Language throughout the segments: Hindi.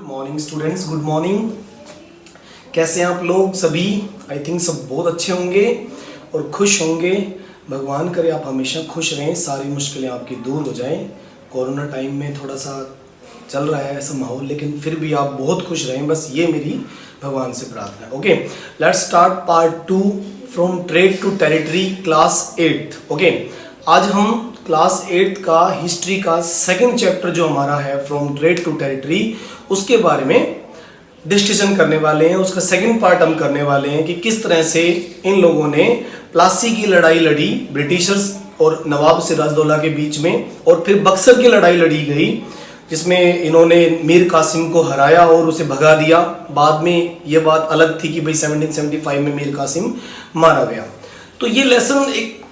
Morning students, good morning. कैसे हैं आप लोग सभी? आई थिंक सब बहुत अच्छे होंगे और खुश होंगे। भगवान करे आप हमेशा खुश रहें, सारी मुश्किलें आपकी दूर हो जाएं। कोरोना टाइम में थोड़ा सा चल रहा है ऐसा माहौल, लेकिन फिर भी आप बहुत खुश रहें, बस ये मेरी भगवान से प्रार्थना है। Okay, let's start part 2 from trade to territory, class 8। Okay, आज हम क्लास 8 का हिस्ट्री का सेकंड चैप्टर जो हमारा है फ्रॉम ट्रेड टू टेरिटरी, उसके बारे में डिस्कशन करने वाले हैं। उसका सेकंड पार्ट हम करने वाले हैं कि किस तरह से इन लोगों ने प्लासी की लड़ाई लड़ी ब्रिटिशर्स और नवाब सिराजदौला के बीच में, और फिर बक्सर की लड़ाई लड़ी गई जिसमें इन्होंने मीर कासिम को हराया और उसे भगा दिया। बाद में ये बात अलग थी कि भाई 1775 में मीर कासिम मारा गया। तो ये लेसन एक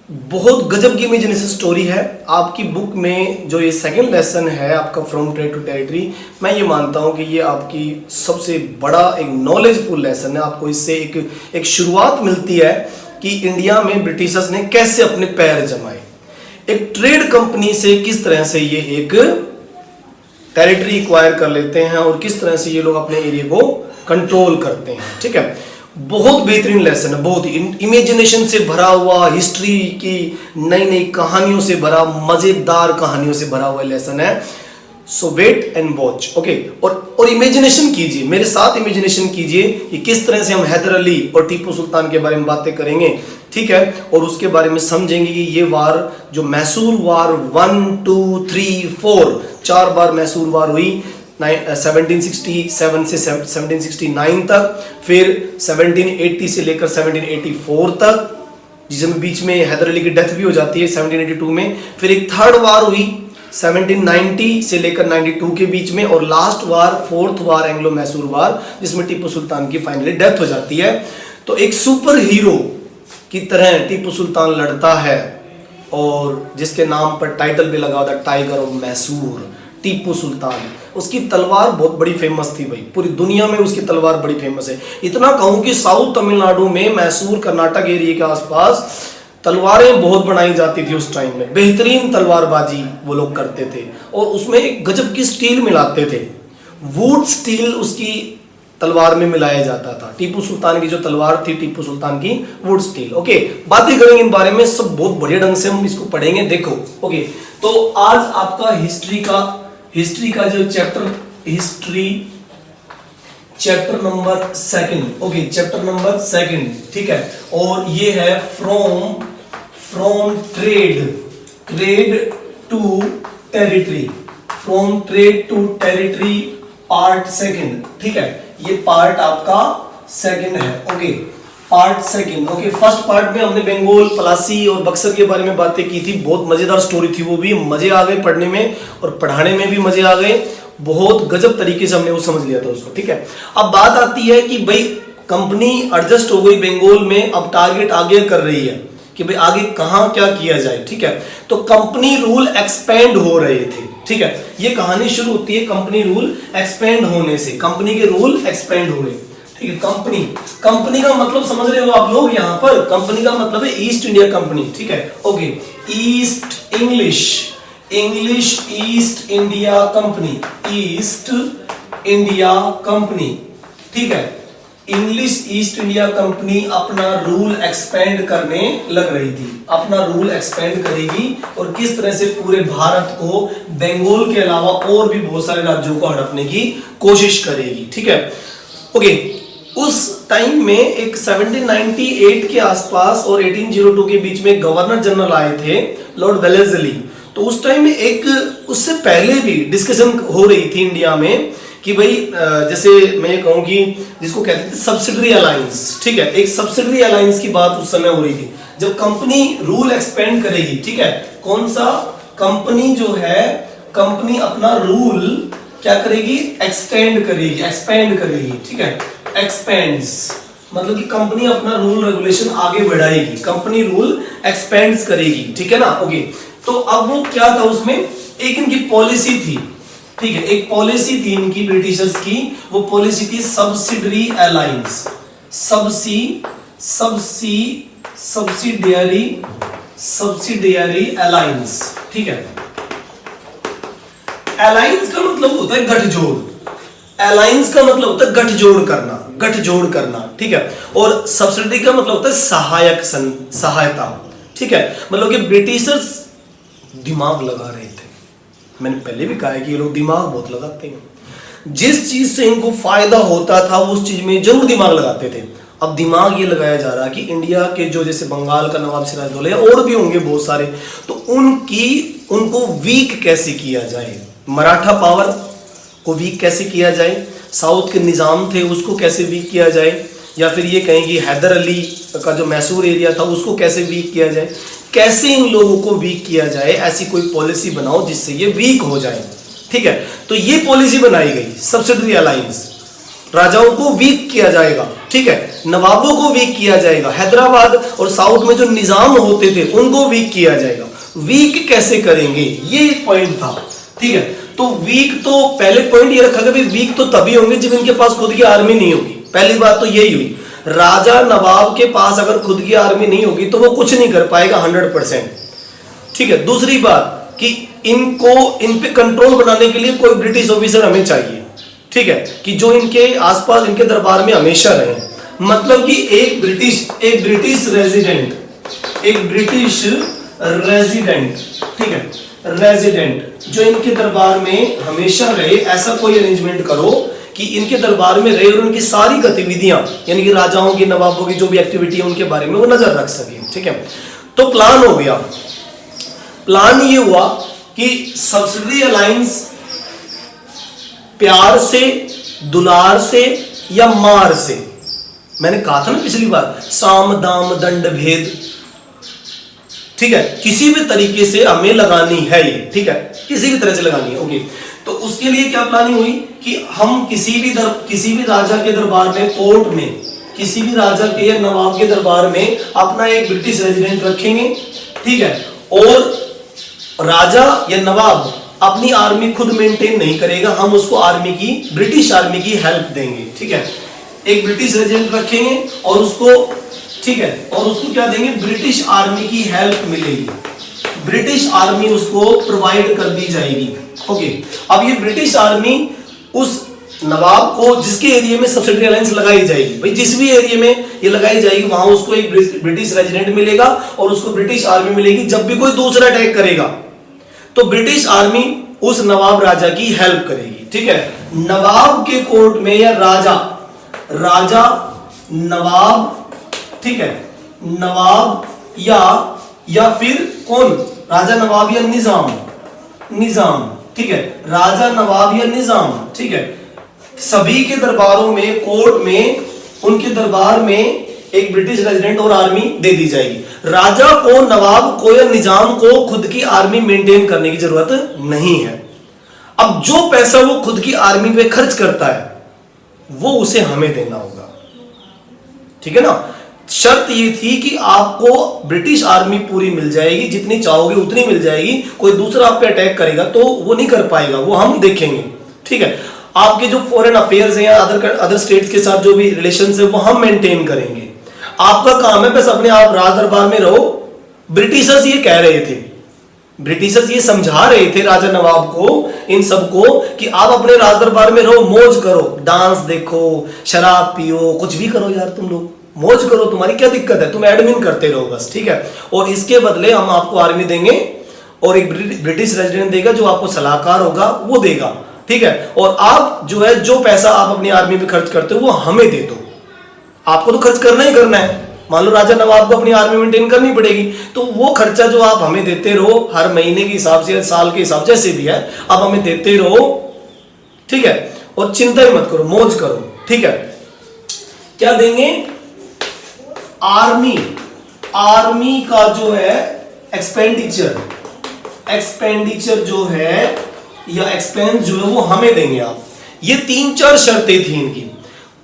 बहुत गजब की इमेजिनेशन स्टोरी है। आपकी बुक में जो ये सेकंड लेसन है आपका फ्रॉम ट्रेड टू टेरिटरी, मैं ये मानता हूँ कि ये आपकी सबसे बड़ा एक नॉलेजफुल लेसन है। आपको इससे एक शुरुआत मिलती है कि इंडिया में ब्रिटिशर्स ने कैसे अपने पैर जमाए, एक ट्रेड कंपनी से किस तरह से ये एक टेरिटरी एक्वायर कर लेते हैं और किस तरह से ये लोग अपने एरिया को कंट्रोल करते हैं। ठीक है, बहुत बेहतरीन लेसन है, बहुत ही इमेजिनेशन से भरा हुआ, हिस्ट्री की नई नई कहानियों से भरा, मजेदार कहानियों से भरा हुआ लेसन है। सो वेट एंड वॉच। ओके, और इमेजिनेशन कीजिए, मेरे साथ इमेजिनेशन कीजिए कि किस तरह से हम हैदर अली और टीपू सुल्तान के बारे में बातें करेंगे। ठीक है, और उसके बारे में समझेंगे कि ये वार जो मैसूर वार 1 2 3 4 4 बार मैसूर वार हुई 1767 से 1769 तक, फिर 1780 से लेकर 1784 तक, जिसमें बीच में हैदर अली की डेथ भी हो जाती है 1782 में। फिर एक थर्ड वार हुई 1790 से लेकर 92 के बीच में, और लास्ट वार फोर्थ वार एंग्लो मैसूर वार, जिसमें टीपू सुल्तान की फाइनली डेथ हो जाती है। तो एक सुपर हीरो की तरह टीपू सुल्तान लड़ता है और जिसके नाम पर टाइटल भी लगा होता है टाइगर ऑफ मैसूर, टीपू सुल्तान। उसकी तलवार बहुत बड़ी फेमस थी भाई, पूरी दुनिया में उसकी तलवार बड़ी फेमस है। इतना कहूं कि साउथ तमिलनाडु में मैसूर कर्नाटक एरिया के आसपास तलवारें बहुत बनाई जाती थी उस टाइम में, बेहतरीन तलवारबाजी वो लोग करते थे और उसमें एक गजब की स्टील मिलाते थे, वुड स्टील उसकी तलवार में मिलाया जाता था। टीपू सुल्तान की जो तलवार थी, टीपू सुल्तान की वुड स्टील। ओके, बातें करेंगे इन बारे में, सब बहुत बढ़िया ढंग से हम इसको पढ़ेंगे। देखो, ओके, तो आज आपका हिस्ट्री का जो chapter, history chapter number 2, okay, chapter number 2, ठीक है, और ये है from trade to territory, from trade to territory part 2, ठीक है, ये पार्ट आपका 2 है। Okay, part 2। Okay, first part में हमने बंगाल, प्लासी और बक्सर के बारे में बातें की थी। बहुत मजेदार स्टोरी थी, वो भी मजे आ गए पढ़ने में और पढ़ाने में भी मजे आ गए। बहुत गजब तरीके से हमने वो समझ लिया था उसको। ठीक है, अब बात आती है कि भाई कंपनी एडजस्ट हो गई बंगाल में, अब टारगेट आगे कर रही है कि भाई आगे कहां क्या किया जाए। ठीक है, तो कंपनी रूल एक्सपेंड हो रहे थे। ठीक है, ये कहानी शुरू होती है कंपनी रूल एक्सपेंड होने से, कंपनी के रूल एक्सपेंड हो रहे। ठीक है, कंपनी का मतलब समझ रहे हो आप लोग, यहां पर कंपनी का मतलब है ईस्ट इंडिया कंपनी। ठीक है, okay, east English east India company, east India company. ठीक है, इंग्लिश ईस्ट इंडिया कंपनी अपना रूल एक्सपेंड करने लग रही थी, अपना रूल एक्सपेंड करेगी और किस तरह से पूरे भारत को बंगाल के अलावा और भी बहुत सारे राज्यों को हड़पने की कोशिश करेगी। ठीक है, ओके, उस टाइम में एक 1798 के आसपास और 1802 के बीच में गवर्नर जनरल आए थे, लॉर्ड वेलेस्ली। तो उस टाइम में एक उससे पहले भी डिस्कशन हो रही थी इंडिया में कि भाई जैसे मैं ये कहूँ कि जिसको कहते थे सब्सिडरी अलायंस। ठीक है, एक सब्सिडरी अलायंस की बात उस समय हो रही थी जब कंपनी रूल एक्सपेंड करेगी। ठीक है, कौन सा? कंपनी जो है, कंपनी अपना रूल क्या करेगी? एक्सपेंड करेगी। ठीक है, एक्सपेंड्स मतलब कि कंपनी अपना रूल रेगुलेशन आगे बढ़ाएगी, कंपनी रूल एक्सपेंड्स करेगी। ठीक है ना? ओके, तो अब वो क्या था, उसमें एक इनकी पॉलिसी थी। ठीक है, एक पॉलिसी थी इनकी ब्रिटिशर्स की, वो पॉलिसी थी सब्सिडरी अलायंस, सब्सिडियरी अलायंस। ठीक है, अलायंस का मतलब होता है गठजोड़। अलायंस का मतलब होता है गठजोड़ करना, गठजोड़ करना, ठीक है। और सब्सिडरी का मतलब होता है सहायता, ठीक है। मतलब कि ब्रिटिशर्स दिमाग लगा रहे थे। मैंने पहले भी कहा है कि ये लोग दिमाग बहुत लगाते हैं। जिस चीज से इनको फायदा होता था उस चीज में जरूर दिमाग लगाते थे। अब दिमाग ये लगाया जा रहा है कि इंडिया के जो जैसे बंगाल का नवाब सिराजदौला या और भी होंगे बहुत सारे, तो उनको वीक कैसे किया जाए, मराठा पावर को वीक कैसे किया जाए, साउथ के निज़ाम थे उसको कैसे वीक किया जाए, या फिर ये कहें कि हैदर अली का जो मैसूर एरिया था उसको कैसे वीक किया जाए, कैसे इन लोगों को वीक किया जाए, ऐसी कोई पॉलिसी बनाओ जिससे ये वीक हो जाए, ठीक है। तो ये पॉलिसी बनाई गई, सब्सिडरी अलायंस। राजाओं को वीक किया जाएगा, ठीक है, नवाबों को वीक किया जाएगा, हैदराबाद और साउथ में जो निजाम होते थे उनको वीक किया जाएगा। वीक कैसे करेंगे, ये पॉइंट था, ठीक है। तो वीक, तो पहले पॉइंट ये रखा गया, वीक तो तभी होंगे जब इनके पास खुद की आर्मी नहीं होगी। पहली बात तो यही हुई, राजा नवाब के पास अगर खुद की आर्मी नहीं होगी तो वो कुछ नहीं कर पाएगा 100%, ठीक है। दूसरी बात कि इन पे कंट्रोल बनाने के लिए कोई ब्रिटिश ऑफिसर हमें चाहिए, ठीक है, कि जो इनके आसपास इनके दरबार में हमेशा रहे। मतलब कि एक ब्रिटिश रेजिडेंट, ठीक है, रेजिडेंट जो इनके दरबार में हमेशा रहे, ऐसा कोई अरेंजमेंट करो कि इनके दरबार में रहे और उनकी सारी गतिविधियां, यानी कि राजाओं की, नवाबों की जो भी एक्टिविटी है उनके बारे में वो नजर रख सके, ठीक है। तो प्लान हो गया। प्लान ये हुआ कि सब्सिडरी अलायंस प्यार से, दुलार से या मार से, मैंने कहा था ना पिछली बार, साम दाम दंड भेद, ठीक है, किसी भी तरीके से हमें लगानी है ये, ठीक है, किसी भी तरह से लगानी है, ओके। तो उसके लिए क्या प्लानिंग हुई कि हम किसी भी राजा के दरबार में, कोर्ट में, किसी भी राजा के या नवाब के दरबार में अपना एक ब्रिटिश रेजिडेंट रखेंगे, ठीक है। और राजा या नवाब अपनी आर्मी खुद मेंटेन नहीं करेगा, हम उसको ब्रिटिश आर्मी की हेल्प देंगे, ठीक है। एक ब्रिटिश रेजिडेंट रखेंगे और उसको, ठीक है, और उसको क्या देंगे, ब्रिटिश आर्मी की हेल्प मिलेगी, ब्रिटिश आर्मी उसको प्रोवाइड कर दी जाएगी, ओके। अब ये ब्रिटिश आर्मी उस नवाब को, जिसके एरिया में सब्सिडरी अलायंस लगाई जाएगी, भाई जिस भी एरिया में ये लगाई जाएगी वहां उसको एक ब्रिटिश रेजिडेंट मिलेगा और उसको ब्रिटिश आर्मी मिलेगी। जब भी कोई दूसरा अटैक करेगा तो ब्रिटिश आर्मी उस नवाब राजा की हेल्प करेगी, ठीक है। नवाब के कोर्ट में या राजा नवाब, ठीक है, नवाब या फिर कौन, राजा नवाब या निजाम, ठीक है, राजा नवाब या निजाम, ठीक है, सभी के दरबारों में, कोर्ट में, उनके दरबार में एक ब्रिटिश रेजिडेंट और आर्मी दे दी जाएगी। राजा को, नवाब को या निजाम को खुद की आर्मी मेंटेन करने की जरूरत नहीं है। अब जो पैसा वो खुद की आर्मी पे खर्च करता है वो उसे हमें देना होगा, ठीक है ना। शर्त ये थी कि आपको ब्रिटिश आर्मी पूरी मिल जाएगी, जितनी चाहोगे उतनी मिल जाएगी। कोई दूसरा आप पे अटैक करेगा तो वो नहीं कर पाएगा, वो हम देखेंगे, ठीक है। आपके जो फॉरेन अफेयर्स हैं या अदर स्टेट्स के साथ जो भी रिलेशंस है वो हम मेंटेन करेंगे। आपका काम है बस अपने आप राज दरबार में रहो। ब्रिटिशर्स ये कह रहे थे, ब्रिटिशर्स ये समझा रहे थे राजा नवाब को, इन सबको, कि आप अपने राज दरबार में रहो, मौज करो, डांस देखो, शराब पियो, कुछ भी करो यार, तुम लोग मौज करो, तुम्हारी क्या दिक्कत है, तुम एडमिन करते रहो बस, ठीक है। और इसके बदले हम आपको आर्मी देंगे और एक ब्रिटिश रेजिडेंट देगा जो आपको सलाहकार होगा, वो देगा, ठीक है। और आप जो है, जो पैसा आप अपनी आर्मी पे खर्च करते हो वो हमें दे दो। आपको तो खर्च करना ही करना है। मान लो राजा नवाब को अपनी आर्मी मेंटेन करनी पड़ेगी, तो वो खर्चा जो आप हमें देते रहो, हर महीने के हिसाब से, साल के हिसाब, जैसे भी है, आप हमें देते रहो, ठीक है। और चिंता ही मत करो, मौज करो, ठीक है। क्या देंगे, आर्मी का जो है एक्सपेंडिचर जो है या एक्सपेंस जो है वो हमें देंगे आप। ये 3-4 शर्तें थी इनकी।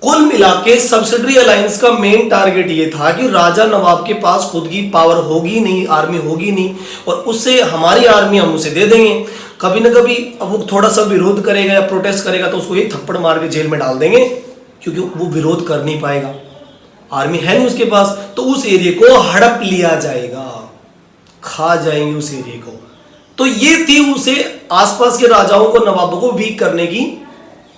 कुल मिला के सब्सिडरी अलायंस का मेन टारगेट ये था कि राजा नवाब के पास खुद की पावर होगी नहीं, आर्मी होगी नहीं, और उससे हमारी आर्मी हम उसे दे देंगे। कभी ना कभी अब वो थोड़ा सा विरोध करेगा या प्रोटेस्ट करेगा तो उसको एक थप्पड़ मार के जेल में डाल देंगे, क्योंकि वो विरोध कर नहीं पाएगा, आर्मी है नहीं उसके पास। तो उस एरिया को हड़प लिया जाएगा, खा जाएंगे उस एरिया को। तो ये थी उसे आसपास के राजाओं को, नवाबों को वीक करने की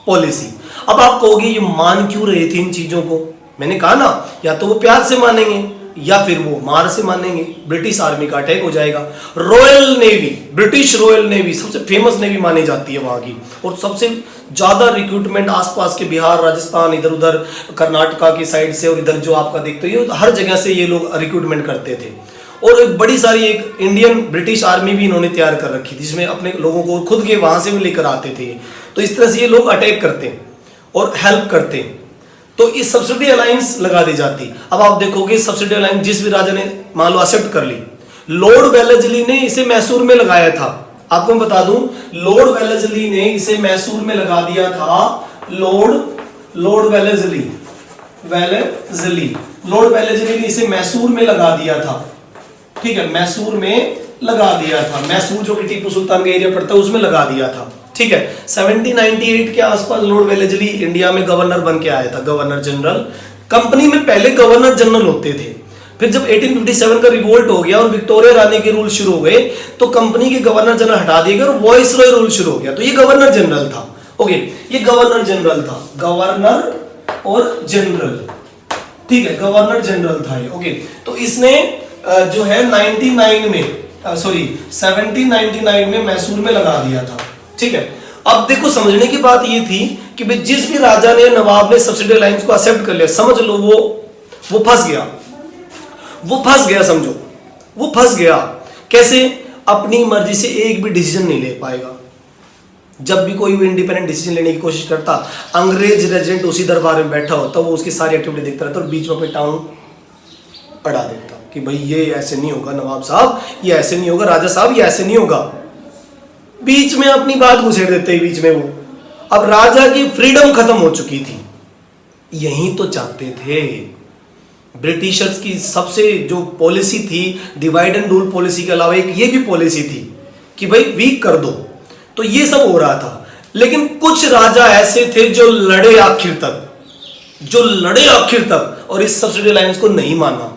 पॉलिसी। अब आप कहोगे ये मान क्यों रहे थे इन चीजों को? मैंने कहा ना, या तो वो प्यार से मानेंगे या फिर वो मार से मानेंगे। ब्रिटिश आर्मी का अटैक हो जाएगा। Royal navy, British royal navy सबसे फेमस नेवी मानी जाती है वहां की, और सबसे ज्यादा रिक्रूटमेंट आसपास के बिहार, राजस्थान, इधर उधर कर्नाटका की साइड से, और इधर जो आपका देखते हो हर जगह से ये लोग रिक्रूटमेंट करते थे। और एक बड़ी सारी एक इंडियन ब्रिटिश आर्मी भी इन्होंने तैयार कर रखी थी, जिसमें अपने लोगों को खुद के वहां से भी लेकर आते थे। तो इस तरह से ये लोग अटैक करते हैं और हेल्प करते हैं। तो इस सब्सिडी अलायंस लगा दी जाती। अब आप देखोगे सब्सिडी अलायंस जिस भी राजा ने मान लो एक्सेप्ट कर ली, लॉर्ड वेलेस्ली ने इसे मैसूर में लगाया था। आपको मैं बता दूं, लॉर्ड वेलेस्ली ने इसे मैसूर में लगा दिया था। लॉर्ड वेलेस्ली ने इसे मैसूर में लगा दिया था। ठीक है, मैसूर में लगा दिया था। मैसूर जो कि टीपू सुल्तान का एरिया पड़ता है उसमें लगा दिया था। ठीक है, 1798 के आसपास लॉर्ड वेलेस्ली इंडिया में गवर्नर बन के आया था, गवर्नर जनरल। कंपनी में पहले गवर्नर जनरल होते थे, फिर जब 1857 का रिवोल्ट हो गया और विक्टोरिया रानी के रूल शुरू हो गए तो कंपनी के गवर्नर जनरल हटा दिए गए और वॉइसरॉय रूल शुरू हो गया। तो ये गवर्नर जनरल था। ओके, ये गवर्नर जनरल था, गवर्नर और जनरल। ठीक है, गवर्नर जनरल था ये। ओके, तो इसने जो है 1799 में मैसूर में लगा दिया था। ठीक है, अब देखो समझने की बात ये थी कि भाई जिस भी राजा ने, नवाब ने सब्सिडी अलायंस को एक्सेप्ट कर लिया, समझ लो वो फंस गया। समझो वो फंस गया। कैसे? अपनी मर्जी से एक भी डिसीजन नहीं ले पाएगा। जब भी कोई इंडिपेंडेंट डिसीजन लेने की कोशिश करता, अंग्रेज रेजिडेंट उसी दरबार में बैठा होता, वो उसकी सारी एक्टिविटी देखता रहता और बीच में अपनी टाउन पढ़ा देता कि भाई ये ऐसे नहीं होगा नवाब साहब, ये ऐसे नहीं होगा राजा साहब, ये ऐसे नहीं होगा। बीच में अपनी बात घुसेड़ देते हैं बीच में वो। अब राजा की फ्रीडम खत्म हो चुकी थी। यही तो चाहते थे ब्रिटिशर्स की। सबसे जो पॉलिसी थी, डिवाइड एंड रूल पॉलिसी के अलावा एक ये भी पॉलिसी थी कि भाई वीक कर दो। तो ये सब हो रहा था, लेकिन कुछ राजा ऐसे थे जो लड़े आखिर तक और इस सब्सिडी अलायंस को नहीं माना।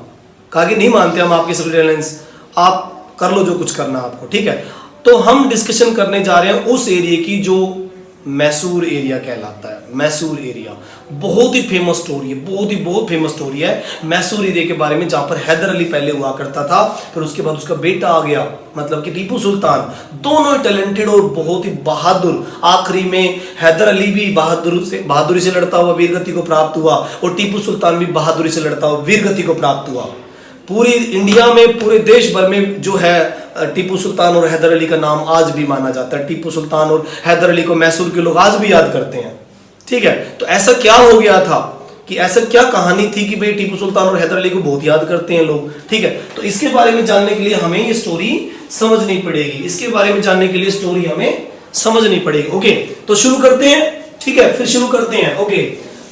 कहा कि नहीं मानते हम आपकी सब्सिडी अलायंस, आप कर लो जो कुछ करना आपको। ठीक है, तो हम डिस्कशन करने जा रहे हैं उस एरिया की जो मैसूर एरिया कहलाता है। मैसूर एरिया बहुत ही फेमस स्टोरी है, बहुत फेमस स्टोरी है मैसूर एरिया के बारे में, जहां पर हैदर अली पहले हुआ करता था, फिर उसके बाद उसका बेटा आ गया, मतलब कि टीपू सुल्तान। दोनों टैलेंटेड और बहुत ही बहादुर। आखिरी में हैदर अली भी बहादुरी से लड़ता हुआ वीरगति को प्राप्त हुआ, और टीपू सुल्तान भी बहादुरी से लड़ता हुआ वीरगति को प्राप्त हुआ। पूरी इंडिया में, पूरे देश भर में जो है टीपू सुल्तान और हैदर अली का नाम आज भी माना जाता है। टीपू सुल्तान और हैदर अली को मैसूर के लोग आज भी याद करते हैं। ठीक है, तो ऐसा क्या हो गया था कि ऐसा क्या कहानी थी कि भाई टीपू सुल्तान और हैदर अली को बहुत याद करते हैं लोग। ठीक है, तो इसके बारे में जानने के लिए हमें ये स्टोरी समझनी पड़ेगी। ओके, तो शुरू करते हैं। ठीक है, फिर शुरू करते हैं। Okay,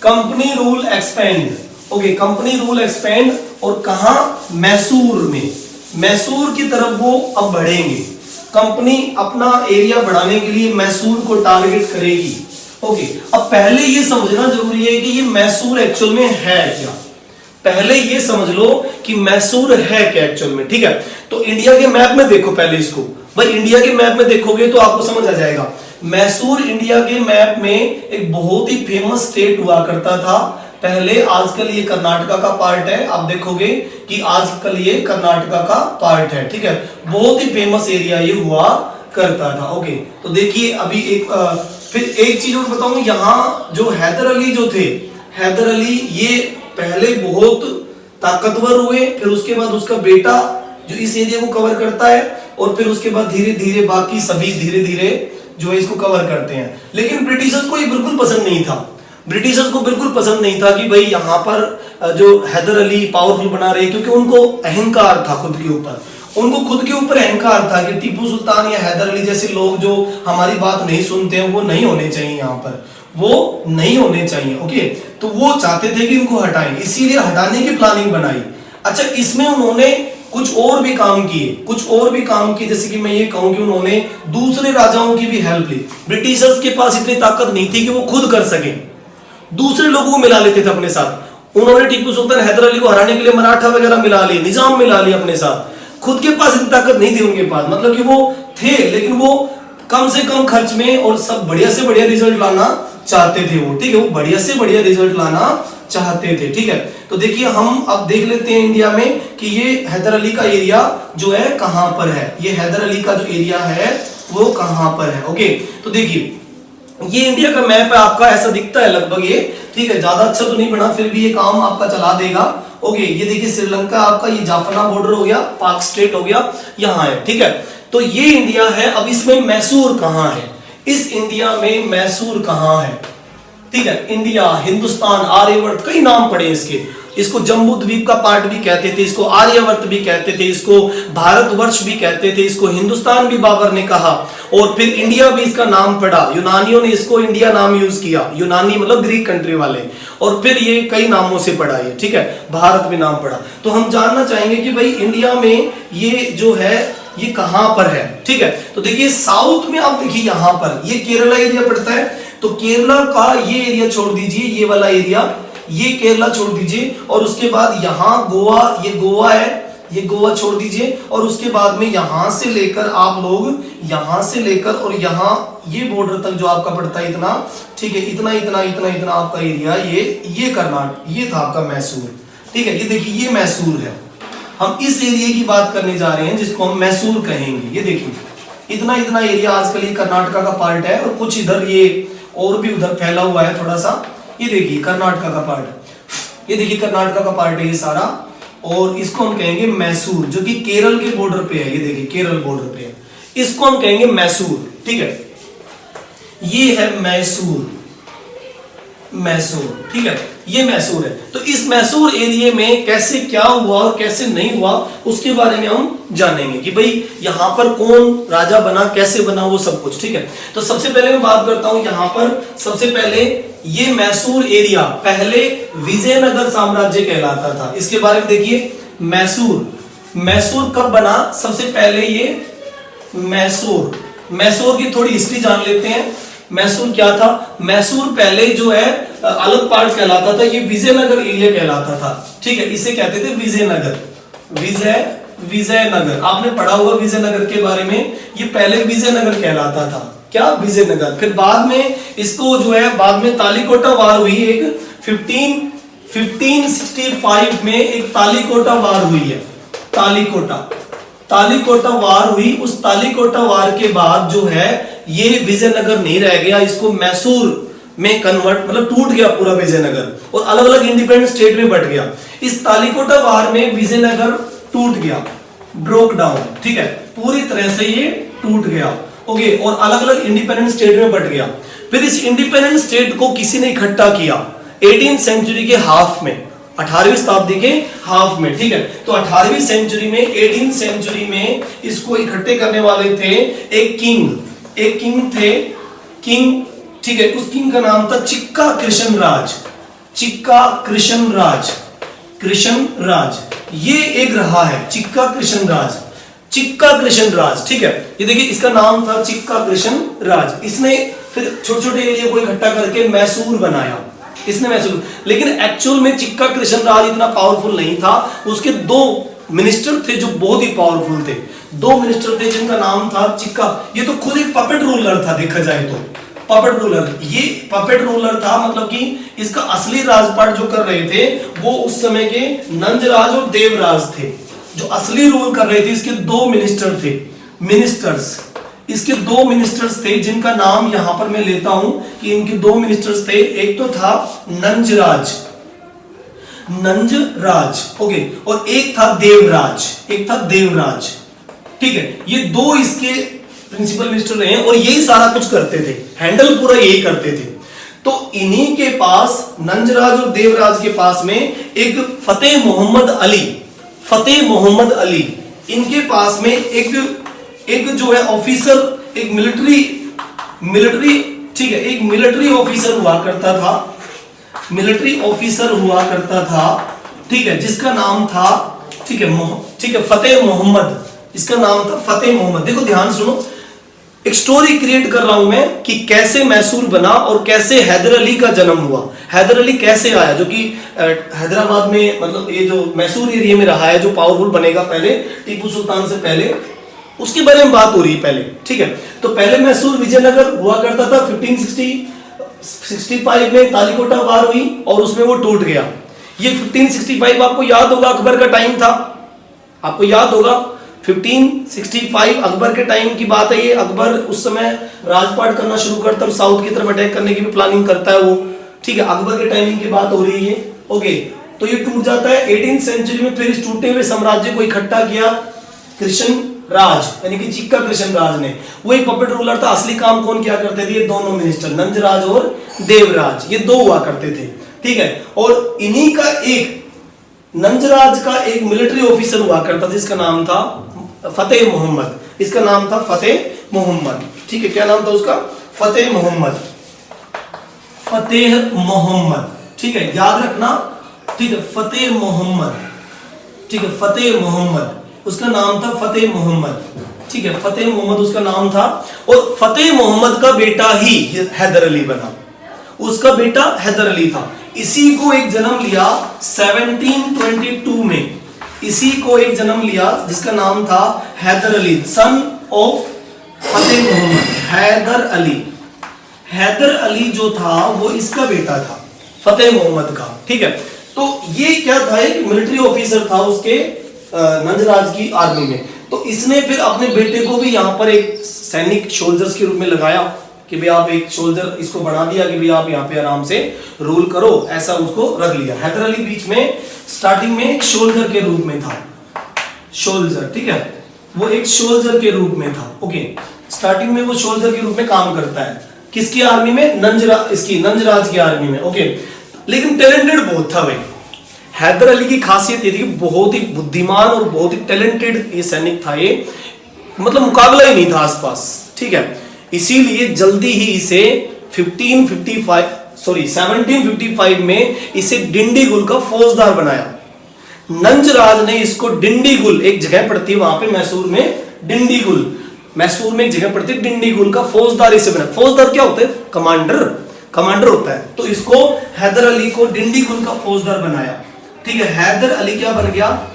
company rule expand. Company rule expand, और कहां? मैसूर में। मैसूर की तरफ वो अब बढ़ेंगे। कंपनी अपना एरिया बढ़ाने के लिए मैसूर को टारगेट करेगी। ओके, अब पहले ये समझना जरूरी है कि ये मैसूर एक्चुअल में है क्या। पहले ये समझ लो कि मैसूर है क्या एक्चुअल में। ठीक है, तो इंडिया के मैप में देखो पहले इसको। भाई इंडिया के मैप में देखोगे तो आपको समझ आ जाएगा। मैसूर इंडिया के मैप में एक बहुत ही फेमस स्टेट हुआ करता था पहले। आजकल ये कर्नाटका का पार्ट है। आप देखोगे कि आजकल ये कर्नाटका का पार्ट है। ठीक है, बहुत ही फेमस एरिया ये हुआ करता था। ओके, तो देखिए अभी फिर एक चीज और बताऊं, यहाँ जो हैदर अली जो थे, हैदर अली ये पहले बहुत ताकतवर हुए, फिर उसके बाद उसका बेटा जो इस एरिया को कवर करता है, और फिर उसके बाद धीरे धीरे बाकी सभी धीरे धीरे जो है इसको कवर करते हैं। लेकिन ब्रिटिशर्स को ये बिल्कुल पसंद नहीं था। ब्रिटिशर्स को बिल्कुल पसंद नहीं था कि भाई यहाँ पर जो हैदर अली पावरफुल बना रहे, क्योंकि उनको अहंकार था खुद के ऊपर। उनको खुद के ऊपर अहंकार था कि टीपू सुल्तान या हैदर अली जैसे लोग जो हमारी बात नहीं सुनते हैं वो नहीं होने चाहिए, यहाँ पर वो नहीं होने चाहिए। ओके, तो वो चाहते थे कि इनको हटाएं, इसीलिए हटाने की प्लानिंग बनाई। अच्छा, इसमें उन्होंने कुछ और भी काम किए, जैसे कि मैं ये कहूं कि उन्होंने दूसरे राजाओं की भी हेल्प ली। ब्रिटिशर्स के पास इतनी ताकत नहीं थी कि वो खुद कर सके, दूसरे लोगों को मिला लेते थे अपने साथ। उन्होंने टीपू सुल्तान हैदर अली को हराने के लिए मराठा वगैरह मिला लिए, निजाम मिला लिए अपने साथ। खुद के पास इतनी ताकत नहीं थी उनके पास, मतलब कि वो थे, लेकिन वो कम से कम खर्च में और सब बढ़िया से बढ़िया रिजल्ट लाना चाहते थे वो, ठीक है, वो बढ़िया से बढ़िया रिजल्ट लाना चाहते थे, ठीक है। तो देखिए हम अब देख लेते हैं इंडिया में कि ये हैदर अली का एरिया जो है कहां पर है, ये हैदर अली का जो एरिया है वो कहां पर है। ओके, तो देखिए ये इंडिया का मैप है आपका, ऐसा दिखता है लगभग ये, ठीक है, ज्यादा अच्छा तो नहीं बना, फिर भी ये काम आपका चला देगा। ओके, ये देखिए श्रीलंका आपका, ये जाफना बॉर्डर हो गया, पाक स्टेट हो गया, यहाँ है, ठीक है। तो ये इंडिया है। अब इसमें मैसूर कहां है, इस इंडिया में मैसूर कहां है, ठीक है। इंडिया, हिंदुस्तान, आर्यवर्त, कई नाम पड़े इसके, इसको जम्बू द्वीप का पार्ट भी कहते थे, इसको आर्यवर्त भी कहते थे, इसको भारतवर्ष भी कहते थे, इसको हिंदुस्तान भी बाबर ने कहा, और फिर इंडिया भी इसका नाम पड़ा, यूनानियों ने इसको इंडिया नाम यूज किया, यूनानी मतलब ग्रीक कंट्री वाले, और फिर ये कई नामों से पड़ा ये, ठीक है, भारत भी नाम पड़ा। तो हम जानना चाहेंगे कि भाई इंडिया में ये जो है ये कहां पर है, ठीक है। तो देखिए साउथ में आप देखिए यहां पर ये केरला एरिया पड़ता है, तो केरला का ये एरिया छोड़ दीजिए, ये वाला एरिया, ये केरला छोड़ दीजिए, और उसके बाद यहां गोवा, ये गोवा है, ये गोवा छोड़ दीजिए, और उसके बाद में यहां से लेकर आप लोग यहां से लेकर और यहां ये बॉर्डर तक जो आपका पड़ता है इतना, ठीक है, इतना इतना इतना इतना आपका एरिया, ये कर्नाटक, ये था आपका मैसूर, ठीक है। ये देखिए ये मैसूर है, हम इस एरिया की बात करने जा रहे हैं जिसको हम मैसूर कहेंगे। ये देखिए इतना इतना एरिया आजकल ये कर्नाटक का पार्ट है, और कुछ इधर ये और भी उधर फैला हुआ है थोड़ा सा, ये देखिए कर्नाटक का पार्ट है, ये देखिए कर्नाटक का पार्ट है ये सारा, और इसको हम कहेंगे मैसूर, जो कि केरल के बॉर्डर पे है, ये देखिए केरल बॉर्डर पे है, इसको हम कहेंगे मैसूर, ठीक है। ये है मैसूर, मैसूर, ठीक है, ये मैसूर है। तो इस मैसूर एरिया में कैसे क्या हुआ और कैसे नहीं हुआ उसके बारे में हम जानेंगे कि भाई यहाँ पर कौन राजा बना, कैसे बना, वो सब कुछ, ठीक है। तो सबसे पहले मैं बात करता हूं यहाँ पर, सबसे पहले ये मैसूर एरिया पहले विजयनगर साम्राज्य कहलाता था, इसके बारे में देखिए। मैसूर कब बना, सबसे पहले ये मैसूर की थोड़ी हिस्ट्री जान लेते हैं। मैसूर क्या था, मैसूर पहले जो है अलग पार्ट कहलाता था, ये विजयनगर एरिया कहलाता था, ठीक है, इसे कहते थे विजयनगर, विजयनगर आपने पढ़ा होगा विजयनगर के बारे में, ये पहले विजयनगर कहलाता था, क्या, विजयनगर। फिर बाद में इसको जो है बाद में तालीकोटा वार हुई, एक 1565 में एक तालीकोटा वार हुई है, तालीकोटा वार हुई। उस तालीकोटा वार के बाद जो है ये विजयनगर नहीं रह गया, इसको मैसूर में कन्वर्ट, मतलब टूट गया पूरा विजयनगर और अलग अलग इंडिपेंडेंट स्टेट में बट गया। इस तालीकोटा वार में विजयनगर टूट गया, ब्रोक डाउन, ठीक है, पूरी तरह से ये टूट गया, ओके, और अलग अलग इंडिपेंडेंट स्टेट में बट गया। फिर इस इंडिपेंडेंट स्टेट को किसी ने इकट्ठा किया 18वीं सेंचुरी के हाफ में, 18वीं शताब्दी के हाफ में, ठीक है। तो 18वीं सेंचुरी में, 18वीं सेंचुरी में इसको इकट्ठे करने वाले थे एक किंग थे, ठीक है, उस किंग का नाम था चिक्का कृष्ण राज, ये एक रहा है चिक्का कृष्ण राज, ठीक है। ये देखिए इसका नाम था चिक्का कृष्ण राज। इसने फिर छोटे छोटे एरिया को इकट्ठा करके मैसूर बनाया, इसने मैसूर, लेकिन एक्चुअल में चिक्का कृष्ण राज इतना पावरफुल नहीं था। उसके दो मिनिस्टर थे जो बहुत ही पावरफुल थे, दो मिनिस्टर थे जिनका नाम था चिक्का। ये तो खुद एक पपेट रूलर था, देखा जाए तो पपेट रूलर, ये पपेट रूलर था, मतलब कि इसका असली राजपाट जो कर रहे थे वो उस समय के नंजराज और देवराज थे, जो असली रूल कर रहे थे। इसके दो मिनिस्टर थे, इसके दो मिनिस्टर्स थे जिनका नाम यहां पर मैं लेता हूं कि इनके दो मिनिस्टर्स थे। एक तो था नंजराज, ओके, और एक था देवराज, ठीक है। ये दो इसके प्रिंसिपल मिनिस्टर रहे और यही सारा कुछ करते थे, हैंडल पूरा यही करते थे। तो इन्हीं के पास, नंजराज और देवराज के पास में एक फतेह मोहम्मद अली, इनके पास में एक जो है ऑफिसर, एक मिलिट्री, ठीक है, एक मिलिट्री ऑफिसर हुआ करता था, ठीक है, जिसका नाम था, ठीक है, फतेह मोहम्मद, इसका नाम था फतेह मोहम्मद। देखो ध्यान सुनो, एक स्टोरी क्रिएट कर रहा हूं मैं कि कैसे मैसूर बना और कैसे हैदर अली का जन्म हुआ। हैदर अली कैसे आया, जो कि हैदराबाद में, मतलब ये जो मैसूर एरिया में रहा है, जो पावरफुल बनेगा पहले टीपू सुल्तान से पहले, उसके बारे में बात हो रही है पहले, ठीक है। तो पहले मैसूर विजयनगर हुआ करता था 1565 में तालिकोटा वार हुई और उसमें वो टूट गया। ये 1565 आपको याद होगा अकबर का टाइम था, आपको याद होगा 1565 अकबर के टाइम की बात है। ये अकबर उस समय राजपाट करना शुरू करता है, साउथ की तरफ अटैक करने की भी प्लानिंग करता है वो, ठीक है, अकबर के टाइमिंग की बात हो रही है। ओके, तो ये टूट जाता है 18th सेंचुरी में। फिर इस टूटे हुए साम्राज्य को इकट्ठा किया कृष्ण राज, यानी कि चिक्का कृष्ण राज ने। वो एक पपेट रूलर था। असली काम कौन क्या करते थे? ये दोनों मिनिस्टर, नंजराज और देवराज, ये दो हुआ करते थे, ठीक है। और इन्हीं का एक, नंजराज का एक मिलिट्री ऑफिसर हुआ करता था, जिसका नाम था फतेह मोहम्मद। इसका नाम था फतेह मोहम्मद, ठीक है। क्या नाम था उसका? फतेह मोहम्मद, फतेह मोहम्मद, ठीक है, याद रखना, ठीक है, फतेह मोहम्मद, ठीक है, फतेह मोहम्मद उसका नाम था, फतेह मोहम्मद, ठीक है, फतेह मोहम्मद उसका नाम था। और फतेह मोहम्मद का बेटा ही हैदर अली बना, उसका बेटा हैदर अली था। इसी को एक जन्म लिया 1722 में, इसी को एक जन्म लिया जिसका नाम था हैदर अली, सन ऑफ फतेह मोहम्मद, हैदर अली। हैदर अली जो था वो इसका बेटा था, फतेह मोहम्मद का, ठीक है। तो ये क्या था? एक मिलिट्री ऑफिसर था उसके नंजराज की आर्मी में। तो इसने फिर अपने बेटे को भी यहाँ पर एक सैनिक सोल्जर्स के रूप में लगाया कि भाई आप एक सोल्जर, इसको बना दिया कि भाई आप यहाँ पे आराम से रूल करो, ऐसा उसको रख लिया। हैदर अली बीच में स्टार्टिंग में एक सोल्जर के रूप में था, सोल्जर, ठीक है, वो एक सोल्जर के रूप में था। ओके, स्टार्टिंग में वो सोल्जर के रूप में काम करता है, किसकी आर्मी में? इसकी नंजराज की आर्मी में। ओके, लेकिन टैलेंटेड बहुत था भाई। हैदर अली की खासियत ये थी कि बहुत ही बुद्धिमान और बहुत ही टैलेंटेड ये सैनिक था, ये मतलब मुकाबला ही नहीं था आसपास, ठीक है। इसीलिए जल्दी ही इसे 1755 में इसे डिंडीगुल का फौजदार बनाया। नंजराज ने इसको डिंडीगुल, एक जगह पड़ती है वहां पे मैसूर में, डिंडीगुल, मैसूर में एक जगह पड़ती है, डिंडीगुल का फौजदार इसे बनाया। फौजदार क्या होता है? कमांडर, कमांडर होता है। तो इसको हैदर अली को डिंडीगुल का फौजदार बनाया, ठीक है। हैदर अली क्या बन गया?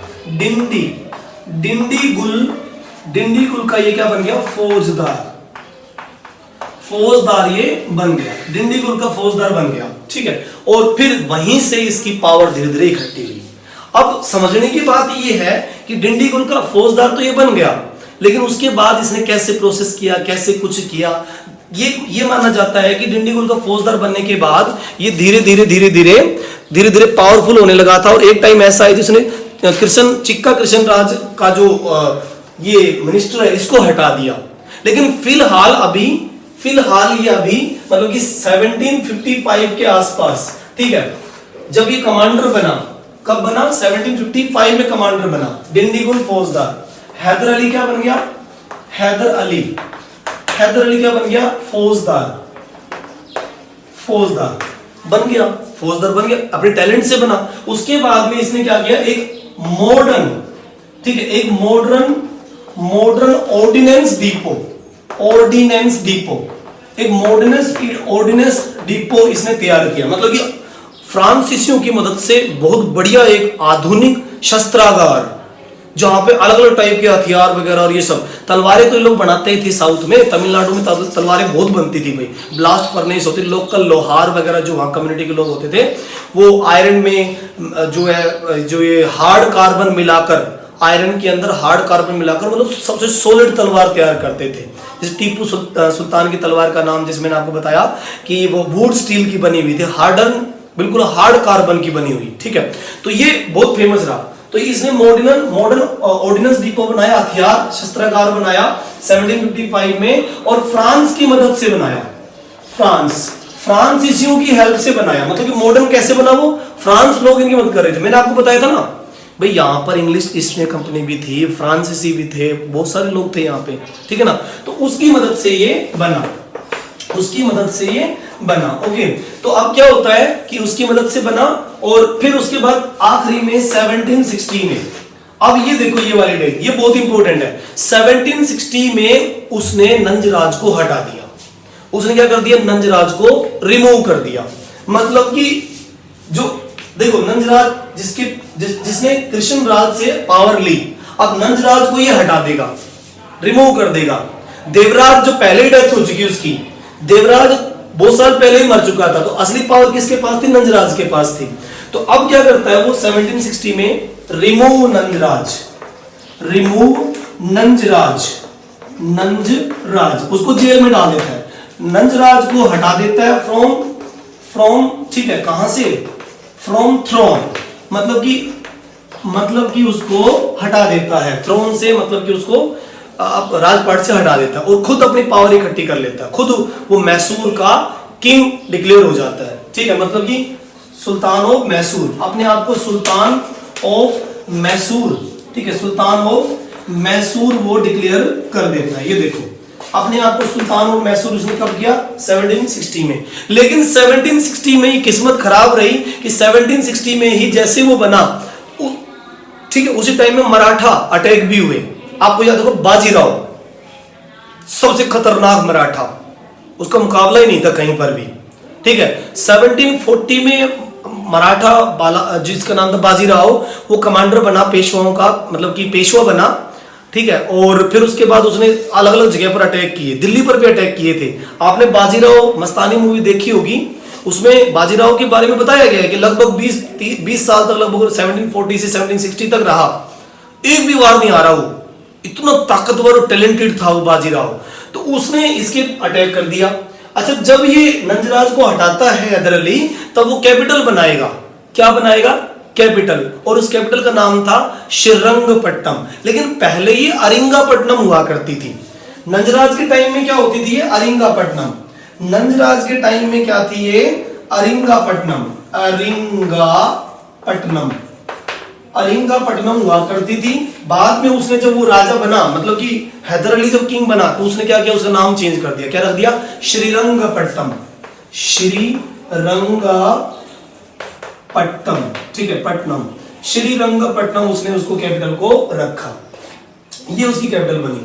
डिंडीगुल का ये क्या बन गया? फौजदार, फौजदार ये बन गया, डिंडीगुल का फौजदार बन गया, ठीक है। और फिर वहीं से इसकी पावर धीरे धीरे इकट्ठी हुई। अब समझने की बात ये है कि डिंडीगुल का फौजदार तो ये बन गया, लेकिन उसके बाद इसने कैसे प्रोसेस किया, कैसे कुछ किया, ये माना जाता है कि डिंडीगुल का फौजदार बनने के बाद ये धीरे धीरे पावरफुल होने लगा था। और एक टाइम ऐसा है जिसने चिक्का कृष्ण राज का जो ये मिनिस्टर है इसको हटा दिया। लेकिन फिलहाल ये अभी मतलब कि 1755 के आसपास, ठीक है, जब ये कमांडर बना, कब बना? 1755 में कमांडर बना डिंडीगुल फौजदार। हैदर अली क्या बन गया? हैदर अली क्या बन गया? फौजदार बन गया, अपने टैलेंट से बना। उसके बाद में इसने क्या किया? एक मॉडर्न, ठीक है, एक मॉडर्न ऑर्डिनेंस डिपो इसने तैयार किया। मतलब कि फ्रांसीसियों की मदद से बहुत बढ़िया एक आधुनिक शस्त्रागार, जहां पे अलग अलग टाइप के हथियार वगैरह और ये सब, तलवारें तो ये लोग बनाते ही थे। साउथ में, तमिलनाडु में तलवारें बहुत बनती थी भाई, ब्लास्ट फर्नेस होती, लोकल लोहार वगैरह जो वहां कम्युनिटी के लोग होते थे, वो आयरन में जो ये हार्ड कार्बन मिलाकर, आयरन के अंदर हार्ड कार्बन मिलाकर मतलब सबसे सॉलिड तलवार तैयार करते थे। जैसे टीपू सुल्तान की तलवार का नाम जैसे मैंने आपको बताया कि वो वुड स्टील की बनी हुई थी, बिल्कुल हार्ड कार्बन की बनी हुई, ठीक है। तो ये बहुत फेमस रहा। तो इसने मॉडर्न ऑर्डिनेंस डिपो बनाया, हथियार शस्त्रागार बनाया 1755 में, और फ्रांस की मदद से बनाया। फ्रांसीसियों की हेल्प से बनाया। मतलब कि मॉडर्न कैसे बना? वो फ्रांस लोग इनकी मदद कर रहे थे। मैंने आपको बताया था ना भाई, यहाँ पर इंग्लिश ईस्ट इंडिया कंपनी भी थी, फ्रांसीसी भी थे, बहुत सारे लोग थे यहाँ पे, ठीक है ना। तो उसकी मदद से ये बना, ओके। तो अब क्या होता है कि उसकी मदद से बना, और फिर उसके बाद आखिरी में 1760 में, अब ये देखो ये वाली डेट, ये बहुत इंपॉर्टेंट है। 1760 में उसने नंजराज को हटा दिया। उसने क्या कर दिया? नंजराज को रिमूव कर दिया। मतलब कि जो देखो नंजराज जिसने कृष्ण राज से पावर ली, अब नंजराज को ये हटा देगा, रिमूव कर देगा। देवराज जो पहले ही डेथ हो चुकी उसकी, देवराज बहुत साल पहले ही मर चुका था, तो असली पावर किसके पास थी? नंजराज के पास थी। तो अब क्या करता है वो 1760 में रिमूव नंजराज, नंजराज उसको जेल में डाल देता है, नंजराज को हटा देता है फ्रॉम ठीक है, कहां से? फ्रॉम थ्रोन, मतलब कि उसको हटा देता है थ्रोन से, मतलब कि उसको राजपाट से हटा देता है और खुद अपनी पावर इकट्ठी कर लेता है, खुद वो मैसूर का किंग डिक्लेयर हो जाता है। ठीक है, मतलब कि सुल्तान ऑफ मैसूर, अपने आप को सुल्तान ऑफ मैसूर, ठीक है, सुल्तान ऑफ मैसूर वो डिक्लेयर कर देता है। ये देखो अपने आप को सुल्तान ऑफ मैसूर उसने कब किया? 1760 में। लेकिन 1760 में ही किस्मत खराब रही कि 1760 में ही जैसे वो बना, ठीक है, उसी टाइम में मराठा अटैक भी हुए। आपको याद होगा बाजीराव सबसे खतरनाक मराठा, उसका मुकाबला ही नहीं था कहीं पर भी। ठीक है, 1740 में मराठा जिसका नाम था बाजीराव, वो कमांडर बना पेशवाओं का, मतलब कि पेशवा बना। ठीक है, और फिर उसके बाद उसने अलग अलग जगह पर अटैक किए, दिल्ली पर भी अटैक किए थे। आपने बाजीराव मस्तानी मूवी देखी होगी, उसमें बाजीराव के बारे में बताया गया है कि लगभग 20 साल तक, लगभग 1740 से 1760 तक रहा, एक भी वार नहीं हारा वो, इतना ताकतवर और टैलेंटेड था वो बाजीराव। तो उसने इसके अटैक कर दिया। अच्छा, जब ये नंजराज को हटाता है हैदर अली, तब वो कैपिटल बनाएगा। क्या बनाएगा? कैपिटल, और उस कैपिटल का नाम था श्रीरंगपट्टनम। लेकिन पहले ये अरिंगापट्टनम हुआ करती थी। नंजराज के टाइम में क्या होती थी? ये अरिंगापट्टनम। नंजराज के टाइम में क्या थी? ये अरिंगापट्टनम, अरिंगापट्टनम हुआ करती थी। बाद में उसने जब वो राजा बना, मतलब कि हैदर अली जब किंग बना, तो उसने क्या किया? उसका नाम चेंज कर दिया। क्या रख दिया? श्रीरंगपट्टनम, श्रीरंगपट्टनम। ठीक है, पट्टनम, श्रीरंगपट्टनम उसने उसको कैपिटल को रखा, ये उसकी कैपिटल बनी।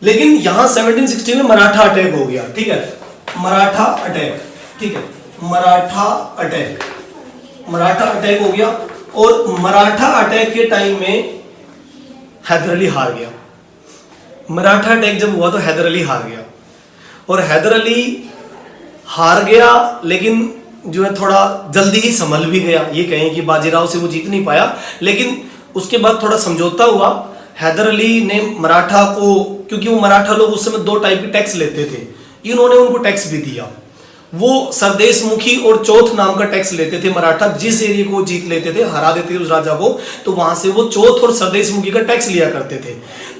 लेकिन यहां 1760 में मराठा अटैक हो गया। ठीक है, मराठा अटैक, ठीक है, मराठा अटैक हो गया, और मराठा अटैक के टाइम में हैदर अली हार गया। मराठा अटैक जब हुआ तो हैदर अली हार गया, और हैदर अली हार गया, लेकिन जो है थोड़ा जल्दी ही संभल भी गया। ये कहें कि बाजीराव से वो जीत नहीं पाया, लेकिन उसके बाद थोड़ा समझौता हुआ। हैदर अली ने मराठा को, क्योंकि वो मराठा लोग उस समय 2 टाइप के टैक्स लेते थे, इन्होंने उनको टैक्स भी दिया। वो सरदेशमुखी और चौथ नाम का टैक्स लेते थे मराठा। जिस एरिया को जीत लेते थे, हरा देते थे उस राजा को, तो वहां से वो चौथ और सरदेशमुखी का टैक्स लिया करते थे।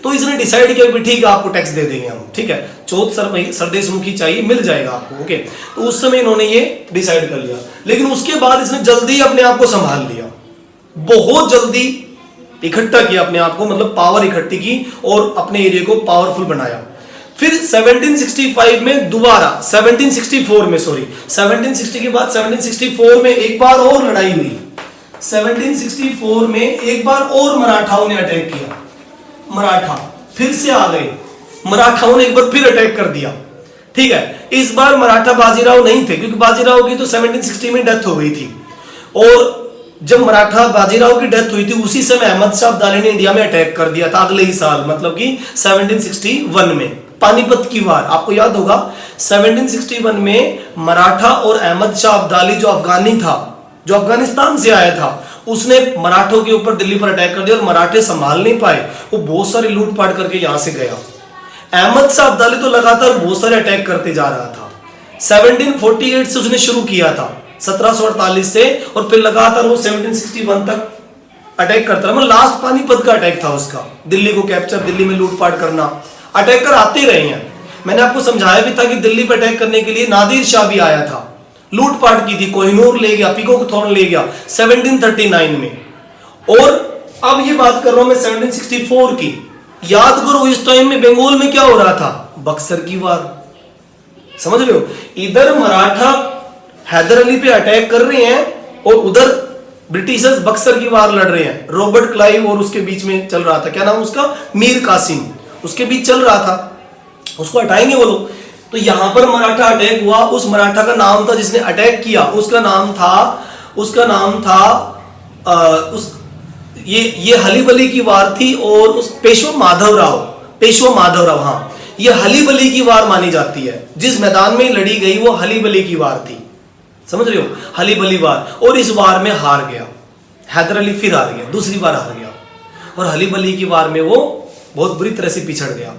तो इसने डिसाइड किया कि ठीक है, आपको टैक्स दे देंगे हम, ठीक है, चौथ सरदेशमुखी चाहिए, मिल जाएगा आपको, ओके। तो उस समय इन्होंने ये डिसाइड कर लिया। लेकिन उसके बाद इसने जल्दी अपने आप को संभाल लिया, बहुत जल्दी इकट्ठा किया अपने आप को, मतलब पावर इकट्ठी की और अपने एरिया को पावरफुल बनाया। फिर 1765 में दोबारा 1760 के बाद 1764 में एक बार और लड़ाई हुई। 1764 में एक बार और मराठाओं ने अटैक किया। मराठा फिर से आ गए, मराठाओं ने एक बार फिर अटैक कर दिया। ठीक है, इस बार मराठा बाजीराव नहीं थे, क्योंकि बाजीराव की तो 1760 में डेथ हो गई थी। और जब मराठा बाजीराव की डेथ हुई थी, उसी समय अहमद शाह अब्दाली ने इंडिया में अटैक कर दिया था अगले ही साल, मतलब कि 1761 में पानीपत की वार। आपको याद होगा 1761 में मराठा और अहमद शाह अब्दाली जो अफगानी था, जो अफगानिस्तान से आया था, उसने मराठों के ऊपर दिल्ली पर अटैक कर दिया और मराठे संभाल नहीं पाए, वो बहुत सारी लूटपाट करके यहां से गया। अहमद शाह अब्दाली तो लगातार बहुत सारे अटैक करते जा रहा था। 1748 से उसने शुरू किया था, 1748 से, और फिर लगातार वो 1761 तक अटैक करता रहा। मतलब लास्ट पानीपत का अटैक था उसका, दिल्ली को कैप्चर, दिल्ली में लूटपाट करना। अटैकर आते रहे हैं, मैंने आपको समझाया भी था कि दिल्ली पर अटैक करने के लिए नादिर शाह भी आया था, लूटपाट की थी, कोहिनूर ले गया, पीकॉक थॉर्न ले गया 1739 में। और अब ये बात कर रहा हूं मैं 1764 की। याद करो इस टाइम में बंगाल में क्या हो रहा था? बक्सर की वार, समझ रहे हो? इधर मराठा हैदर अली पे अटैक कर रहे हैं और उधर ब्रिटिशर्स बक्सर की वार लड़ रहे हैं। रॉबर्ट क्लाइव और उसके बीच में चल रहा था, क्या नाम उसका, मीर कासिम, उसके बीच चल रहा था, उसको हटाएंगे वो लोग। तो यहां पर मराठा अटैक हुआ। उस मराठा का नाम था जिसने अटैक किया, उसका नाम था ये हलीबली की वार थी। और उस पेशवा माधवराव, हाँ, ये हली बली की वार मानी जाती है। जिस मैदान में लड़ी गई वो हली बली की वार थी, समझ रहे हो, हली बली वार। और इस वार में हार गया हैदर अली, फिर हार गया, दूसरी बार हार गया। और हली बली की वार में वो बहुत बुरी तरह से पिछड़ गया।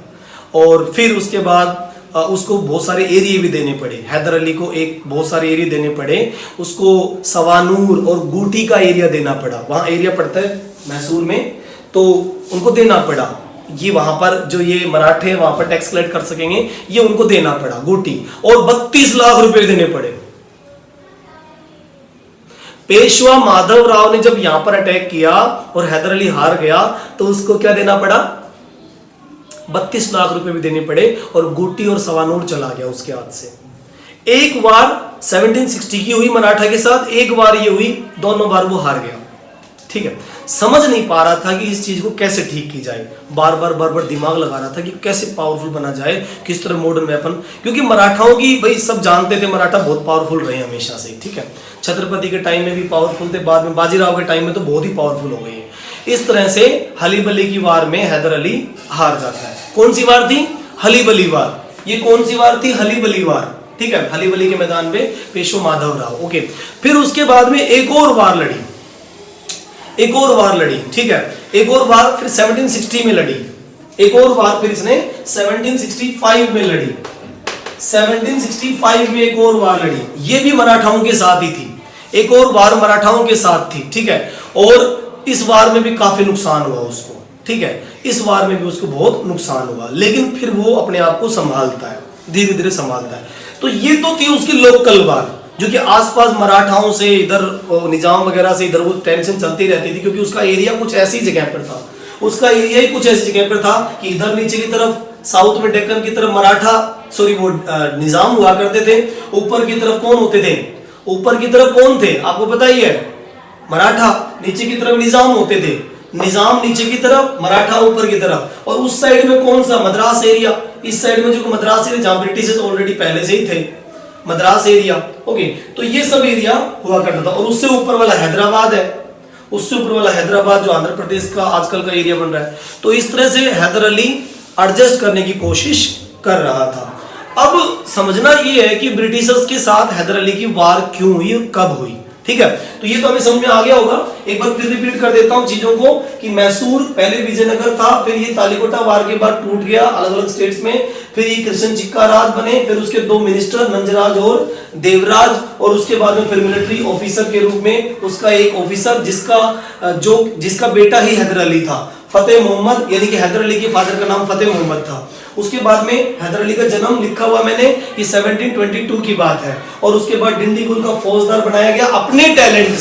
और फिर उसके बाद उसको बहुत सारे एरिया भी देने पड़े, हैदर अली को एक बहुत सारे एरिया देने पड़े। उसको सवानूर और गूटी का एरिया देना पड़ा, वहाँ एरिया पड़ता है मैसूर में, तो उनको देना पड़ा। ये वहां पर जो ये मराठे वहां पर टैक्स कलेक्ट कर सकेंगे, ये उनको देना पड़ा गूटी। और 32 लाख रुपए देने पड़े। पेशवा माधव राव ने जब यहां पर अटैक किया और हैदर अली हार गया, तो उसको क्या देना पड़ा, 32 लाख रुपए भी देने पड़े। और गूटी और सवानूर चला गया उसके हाथ से। एक बार 1760 की हुई मराठा के साथ, एक बार ये हुई, दोनों बार वो हार गया। ठीक है, समझ नहीं पा रहा था कि इस चीज को कैसे ठीक की जाए, बार बार दिमाग लगा रहा था कि कैसे पावरफुल बना जाए, किस तरह मॉडर्न वेपन। क्योंकि मराठाओं की भाई सब जानते थे, मराठा बहुत पावरफुल रहे हमेशा से। ठीक है, छत्रपति के टाइम में भी पावरफुल थे, बाद में बाजीराव के टाइम में तो बहुत ही पावरफुल हो गए। इस तरह से हली बली की वार में हैदर अली हार जाता है। कौन सी वार थी, हली बली वार। ये कौन सी वार थी, हली बली वार। ठीक है, हली बली के मैदान में पेशवा माधव राव। ओके, फिर उसके बाद में एक और वार लड़ी, एक और वार लड़ी। ठीक है, एक और वार फिर 1760 में लड़ी, एक और वार फिर इसने 1765 में लड़ी। 1765 में एक और वार लड़ी, ये भी मराठाओं के साथ ही थी। एक और वार मराठाओं के साथ थी। ठीक है, और इस वार में भी काफी नुकसान हुआ उसको। ठीक है, इस वार में भी उसको बहुत नुकसान हुआ, लेकिन फिर वो अपने आप को संभालता है, धीरे धीरे संभालता है। तो ये तो थी उसकी लोकल वार, जो कि आसपास मराठाओं से, इधर निजाम वगैरह से इधर वो टेंशन चलती रहती थी, क्योंकि उसका एरिया कुछ ऐसी जगह पर था, उसका एरिया ही कुछ ऐसी जगह पर था कि इधर नीचे की तरफ साउथ में डेक्कन की तरफ मराठा वो निजाम हुआ करते थे, ऊपर की तरफ कौन होते थे, ऊपर की तरफ कौन थे आपको पता ही है, मराठा, नीचे की तरफ निजाम होते थे, निजाम नीचे की तरफ, मराठा ऊपर की तरफ। और उस साइड में कौन सा, मद्रास एरिया, इस साइड में जो मद्रास एरिया जहां ब्रिटिश ऑलरेडी पहले से ही थे, मद्रास एरिया। ओके, तो ये सब एरिया हुआ करता था। और उससे ऊपर वाला हैदराबाद है, उससे ऊपर वाला हैदराबाद जो आंध्र प्रदेश का आजकल का एरिया बन रहा है। तो इस तरह से हैदर अली एडजस्ट करने की कोशिश कर रहा था। अब समझना ये है कि ब्रिटिशर्स के साथ हैदर अली की वार क्यों हुई, कब हुई। ठीक है, तो ये तो हमें समझ में आ गया होगा। एक बार फिर रिपीट कर देता हूं चीजों को कि मैसूर पहले विजयनगर था, फिर ये तालिकोटा वार के बाद टूट गया अलग अलग स्टेट्स में, फिर ये कृष्ण चिक्का राज बने, फिर उसके दो मिनिस्टर नंजराज और देवराज, और उसके बाद में फिर मिलिट्री ऑफिसर के रूप में उसका एक ऑफिसर जिसका बेटा ही हैदर अली था, फतेह मोहम्मद, यानी कि हैदर अली के फादर का नाम फतेह मोहम्मद था। उसके बाद में हैदर अली का जन्म लिखा हुआ मैंने कि 1722 की बात है। और उसके बाद डिंडीगुल का फौजदार बनाया गया अपने टैलेंट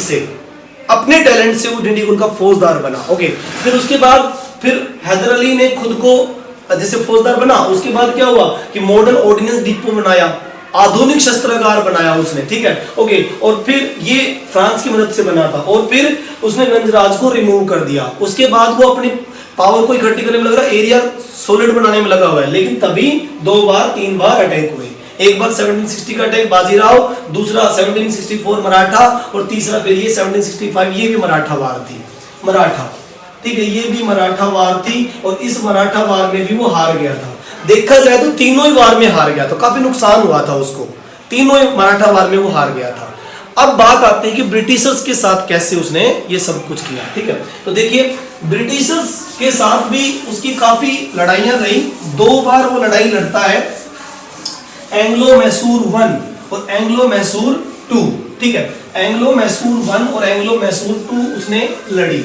से वो डिंडीगुल का फौजदार बना। ओके, फिर उसके बाद फिर हैदर अली ने खुद को जैसे फौजदार बना, उसके बाद क्या हुआ कि मॉडर्न ऑर्डिनेंस डिपो बनाया, आधुनिक शस्त्रागार बनाया उसने। ठीक है, ओके, और फिर ये फ्रांस की मदद से बना था। और फिर उसने नंजराज को रिमूव कर दिया। उसके बाद वो अपनी पावर को इकट्ठी करने में लग रहा, एरिया सॉलिड बनाने में लगा हुआ है। लेकिन तभी 2 बार 3 बार अटैक हुए, एक बार 1760 का अटैक बाजीराव, दूसरा 1764 मराठा, और तीसरा फिर ये 1765, ये भी मराठा वार थी, मराठा। ठीक है, ये भी मराठा वार थी। और इस मराठा वार में भी वो हार गया था। देखा जाए तो तीनों ही वार में हार गया, तो काफी नुकसान हुआ था उसको, तीनों ही मराठा वार में वो हार गया था। अब बात आती है कि ब्रिटिशर्स के साथ कैसे उसने ये सब कुछ किया। ठीक है, तो देखिए ब्रिटिशर्स के साथ भी उसकी काफी लड़ाइयां रही। 2 बार वो लड़ाई लड़ता है, एंग्लो मैसूर 1 और एंग्लो मैसूर 2। ठीक है, एंग्लो मैसूर 1 और एंग्लो मैसूर 2 उसने लड़ी।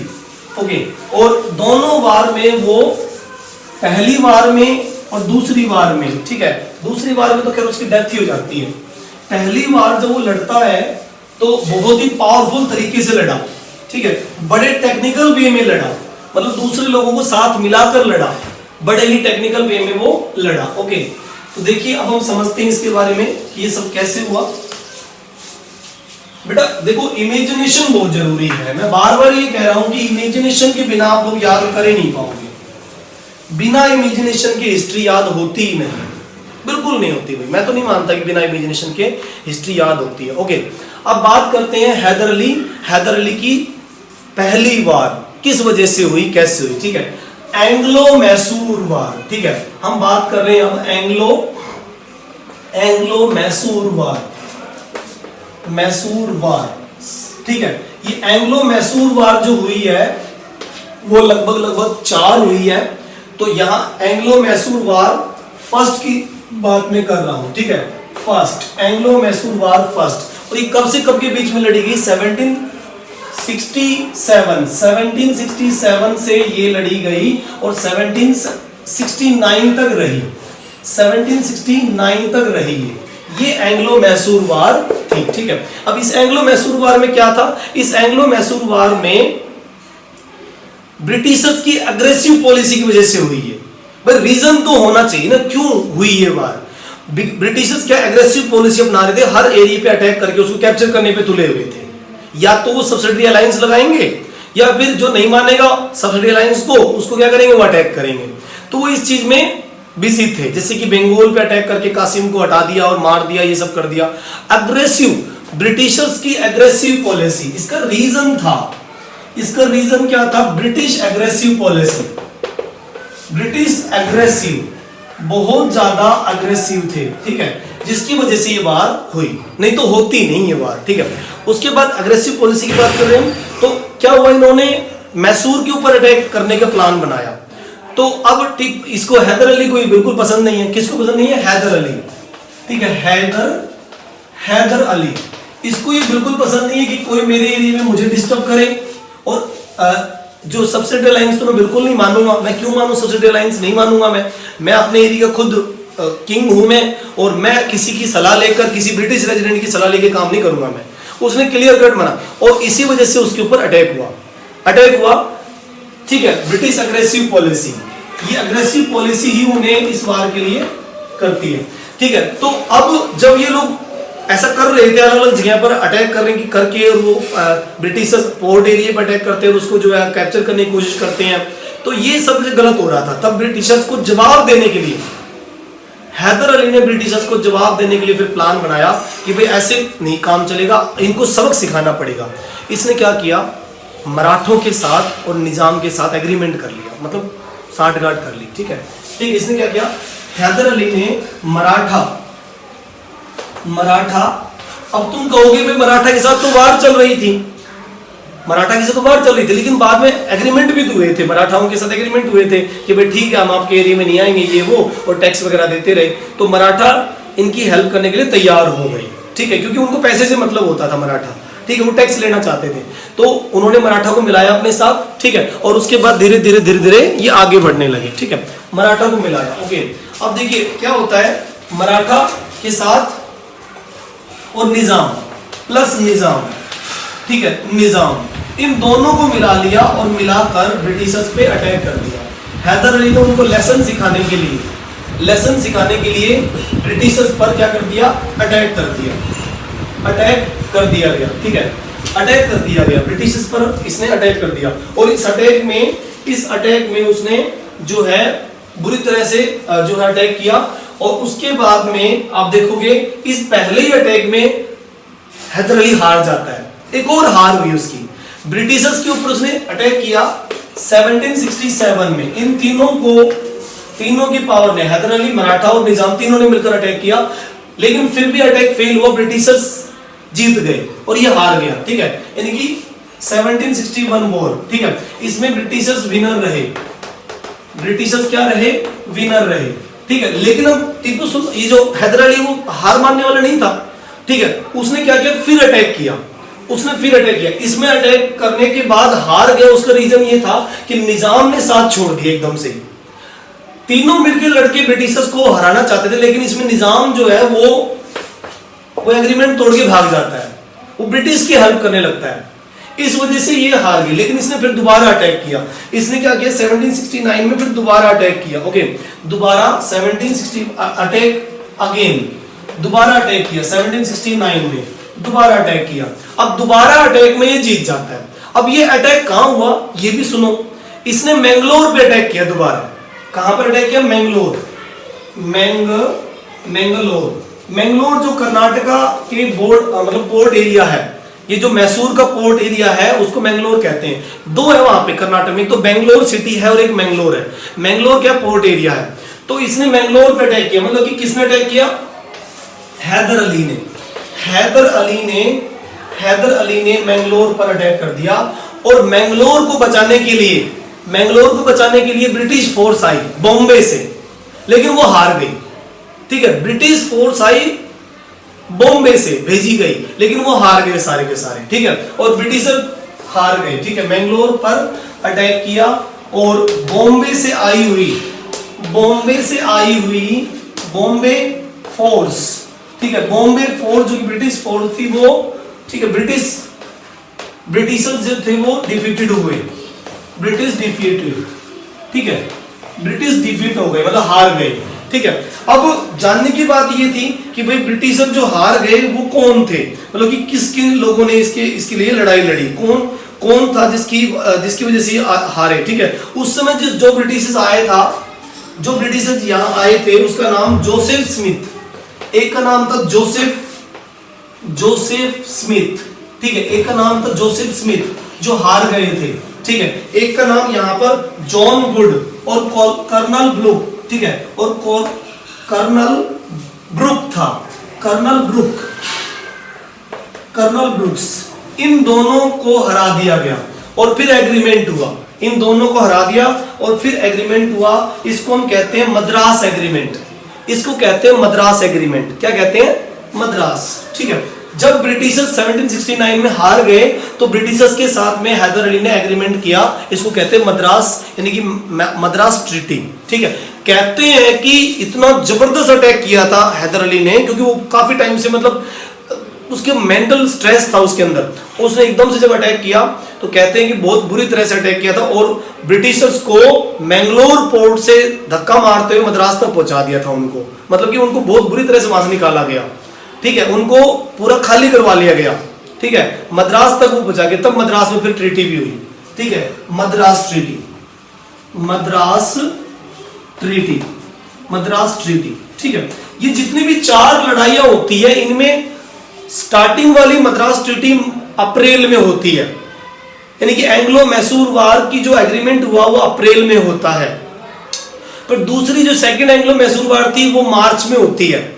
ओके, और दोनों बार में वो, पहली बार में और दूसरी बार में, ठीक है, दूसरी बार में तो खैर उसकी डेथ ही हो जाती है। पहली बार जब वो लड़ता है तो बहुत ही पावरफुल तरीके से लड़ा। ठीक है, बड़े टेक्निकल वे में लड़ा, मतलब दूसरे लोगों को साथ मिलाकर लड़ा, बड़े ही टेक्निकल वे में वो लड़ा। ओके, तो देखिए अब हम समझते हैं इसके बारे में कि ये सब कैसे हुआ। बेटा देखो, इमेजिनेशन बहुत जरूरी है। मैं बार बार ये कह रहा हूं कि इमेजिनेशन के बिना आप लोग याद कर ही नहीं पाओगे। बिना इमेजिनेशन के हिस्ट्री याद होती ही नहीं, बिल्कुल नहीं होती भाई। मैं तो नहीं मानता कि बिना इमेजिनेशन के हिस्ट्री याद होती है। ओके, अब बात करते हैं हैदर अली की पहली वार किस वजह से हुई, कैसे हुई। ठीक है, एंग्लो मैसूर वार, ठीक है, हम बात कर रहे हैं अब एंग्लो मैसूर वार, ठीक है। ये एंग्लो मैसूर वार जो हुई है वो लगभग 4 हुई है। तो यहां एंग्लो मैसूर वार फर्स्ट की बात में कर रहा हूं, ठीक है, फर्स्ट एंग्लो मैसूर वार फर्स्ट। और ये कब से कब के बीच में लड़ी गई? 1767 से ये लड़ी गई और 1769 तक रही, 1769 तक रही ये एंग्लो मैसूर वार थी, ठीक है। अब इस एंग्लो मैसूर वार में क्या था? इस एंग्लो मैसूर वार में ब्रिटिशर्स की अग्रेसिव पॉलिसी की वजह से हुई है। पर रीजन तो होना चाहिए ना, क्यों हुई ये वार? ब्रिटिशर्स क्या एग्रेसिव पॉलिसी अपना रहे थे, हर एरिया पे अटैक करके उसको कैप्चर करने पे तुले हुए थे। या तो वो सब्सिडरी अलायंस लगाएंगे या फिर जो नहीं मानेगा सब्सिडरी अलायंस को, उसको क्या करेंगे? वो अटैक करेंगे। तो वो इस चीज में बिजी थे, जैसे कि बंगाल पे अटैक करके कासिम को हटा दिया और मार दिया, ये सब कर दिया। अग्रेसिव, ब्रिटिशर्स की एग्रेसिव पॉलिसी, इसका रीजन था, इसका रीजन क्या था? British aggressive policy, British aggressive, बहुत ज्यादा अग्रेसिव थे, ठीक है, जिसकी वजह से ये वार हुई, नहीं तो होती नहीं ये वार, ठीक है। उसके बाद अग्रेसिव पॉलिसी की बात कर रहे हैं, तो क्या हुआ? इन्होंने मैसूर के ऊपर अटैक करने का प्लान बनाया। तो अब ठीक, इसको हैदर अली को बिल्कुल पसंद नहीं है। किसको पसंद नहीं है? हैदर अली, ठीक है, हैदर अली, इसको ये बिल्कुल पसंद नहीं है कि कोई मेरे एरिया में मुझे डिस्टर्ब करे। और जो सब्सिडी अलायंस तो मैं बिल्कुल नहीं मानूंगा। मैं क्यों मानूं सब्सिडी अलायंस? नहीं मानूंगा मैं अपने एरिया का खुद किंग हूं मैं, और मैं किसी की सलाह लेकर, किसी ब्रिटिश रेजिडेंट की सलाह लेकर काम नहीं करूंगा मैं। उसने क्लियर कट माना और इसी वजह से उसके ऊपर अटैक हुआ, ठीक है। ब्रिटिश अग्रेसिव पॉलिसी, ये अग्रेसिव पॉलिसी ही उन्हें इस वार के लिए करती है, ठीक है। तो अब जब ये लोग ऐसा कर रहे थे, अलग अलग जगह पर अटैक करके और वो ब्रिटिशर्स पोर्ट एरिया पर अटैक करते हैं और उसको जो है कैप्चर करने की कोशिश करते हैं, तो ये सब गलत हो रहा था। तब ब्रिटिशर्स को जवाब देने के लिए हैदर अली ने ब्रिटिशर्स को जवाब देने के लिए फिर प्लान बनाया कि भाई ऐसे नहीं काम चलेगा, इनको सबक सिखाना पड़ेगा। इसने क्या किया? मराठों के साथ और निजाम के साथ एग्रीमेंट कर लिया, मतलब साठगांठ कर ली, ठीक है। इसने क्या किया? हैदर अली ने मराठा, अब तुम कहोगे भाई मराठा के साथ तो वार चल रही थी, लेकिन बाद में एग्रीमेंट भी हुए थे, मराठाओं के साथ एग्रीमेंट हुए थे कि भाई ठीक है, हम आपके एरिया में नहीं आएंगे, ये वो, और टैक्स वगैरह देते रहे। तो मराठा इनकी हेल्प करने के लिए तैयार हो गई, ठीक है, क्योंकि उनको पैसे से मतलब होता था मराठा, ठीक है, वो टैक्स लेना चाहते थे। तो उन्होंने मराठा को मिलाया अपने साथ, ठीक है, और उसके बाद धीरे धीरे ये आगे बढ़ने लगे, ठीक है, मराठा को मिलाया। ओके, अब देखिए क्या होता है, मराठा के साथ और निजाम प्लस निजाम, ठीक है, निजाम, इन दोनों को मिला लिया और मिलाकर ब्रिटिशर्स पे अटैक कर दिया। हैदर अली ने उनको लेसन सिखाने के लिए ब्रिटिशर्स पर क्या कर दिया? अटैक कर दिया गया, ठीक है, अटैक कर दिया गया ब्रिटिशर्स पर, इसने अटैक कर दिया। और इस अटैक में उसने जो है बुरी तरह से जो है अटैक किया। और उसके बाद में आप देखोगे इस पहले ही अटैक में हैदर अली हार जाता है, एक और हार हुई उसकी। ब्रिटिशर्स के ऊपर उसने अटैक किया 1767 में। इन तीनों की पावर ने, हैदर अली, मराठा और निजाम, तीनों ने मिलकर अटैक किया, लेकिन फिर भी अटैक फेल हुआ, ब्रिटिशर्स जीत गए और ये हार गया, ठीक है, यानी कि 1761 वॉर, ठीक है, इसमें ब्रिटिशर्स विनर रहे, विनर रहे, ठीक है। लेकिन अब टीपू सुल्तान, ये जो हैदर अली, वो हार मानने वाला नहीं था, ठीक है, उसने क्या किया? फिर अटैक किया। इसमें अटैक करने के बाद हार गया। उसका रीजन ये था कि निजाम ने साथ छोड़ दिया एकदम से। तीनों मिलकर लड़के ब्रिटिशर्स को हराना चाहते थे, लेकिन इसमें निजाम जो है वो एग्रीमेंट तोड़ के भाग जाता है, वो ब्रिटिश की हेल्प करने लगता है, इस वजह से ये हार गई। लेकिन इसने फिर दोबारा अटैक किया। इसने क्या किया? 1769 में फिर दोबारा अटैक किया। ओके, दोबारा 1769 किया 1769 में, दोबारा अटैक किया। अब दोबारा अटैक में ये जीत जाता है। अब ये अटैक कहां हुआ ये भी सुनो। इसने मैंगलोर पे अटैक किया दोबारा। कहां पर अटैक किया? मैंगलोर जो कर्नाटका के मतलब पोर्ट एरिया है, ये जो मैसूर का पोर्ट एरिया है उसको मैंगलोर कहते हैं। दो है वहां पे कर्नाटक में, तो बेंगलोर सिटी है और एक मैंगलोर है। मैंगलोर क्या पोर्ट एरिया है, तो इसने मैंगलोर पे अटैक किया। मतलब कि किसने अटैक किया? हैदर अली ने। हैदर अली ने मैंगलोर पर अटैक कर दिया। और मैंगलोर को बचाने के लिए ब्रिटिश फोर्स आई बॉम्बे से, लेकिन वो हार गई। ठीक है, ब्रिटिश फोर्स आई बॉम्बे से भेजी गई, लेकिन वो हार गए सारे के सारे। ठीक है, और ब्रिटिशर हार गए। ठीक है, मैंगलोर पर अटैक किया और बॉम्बे से आई हुई बॉम्बे फोर्स, ठीक है, बॉम्बे फोर्स जो ब्रिटिश फोर्स थी वो, ठीक है, ब्रिटिशर्स जो थे वो डिफीटेड हुए। ब्रिटिश डिफीट हो गए, मतलब हार गए। ठीक है, अब जानने की बात ये थी कि भाई ब्रिटिशर जो हार गए वो कौन थे, मतलब कि किन लोगों ने इसके लिए लड़ाई लड़ी, कौन था जिसकी वजह से हारे। ठीक है, उस समय जो ब्रिटिशर्स यहाँ आए थे उसका नाम जोसेफ स्मिथ। एक का नाम था जोसेफ स्मिथ। ठीक है, एक का नाम था जोसेफ स्मिथ जो हार गए थे। ठीक है, एक का नाम यहाँ पर जॉन वुड और कर्नल ब्रुक। ठीक है, और कर्नल ब्रुक्स, इन दोनों को हरा दिया गया और फिर एग्रीमेंट हुआ। इन दोनों को हरा दिया और फिर एग्रीमेंट हुआ। इसको हम कहते हैं मद्रास एग्रीमेंट। क्या कहते हैं? मद्रास। ठीक है, जब ब्रिटिशर्स 1769 में हार गए तो ब्रिटिशर्स के साथ में हैदर अली ने एग्रीमेंट किया, इसको कहते हैं मद्रास, यानी कि मद्रास ट्रीटी। ठीक है, कहते हैं कि इतना जबरदस्त अटैक किया था हैदर अली ने, क्योंकि वो काफी टाइम से, मतलब उसके मेंटल स्ट्रेस था उसके अंदर, उसने एकदम से जब अटैक किया तो कहते हैं कि बहुत बुरी तरह से अटैक किया था और ब्रिटिशर्स को मैंगलोर पोर्ट से धक्का मारते हुए मद्रास तक पहुंचा दिया था उनको। मतलब कि उनको बहुत बुरी तरह से वहां से निकाला गया। ठीक है, उनको पूरा खाली करवा लिया गया। ठीक है, मद्रास तक वो पहुंचा गया, तब मद्रास में फिर ट्रीटी भी हुई। ठीक है, मद्रास ट्रीटी। ठीक है, ये जितनी भी 4 लड़ाइयां होती है इनमें स्टार्टिंग वाली मद्रास ट्रीटी अप्रैल में होती है, यानी कि एंग्लो मैसूर वार की जो एग्रीमेंट हुआ वो अप्रैल में होता है। पर दूसरी जो सेकंड एंग्लो मैसूर वार थी वो मार्च में होती है।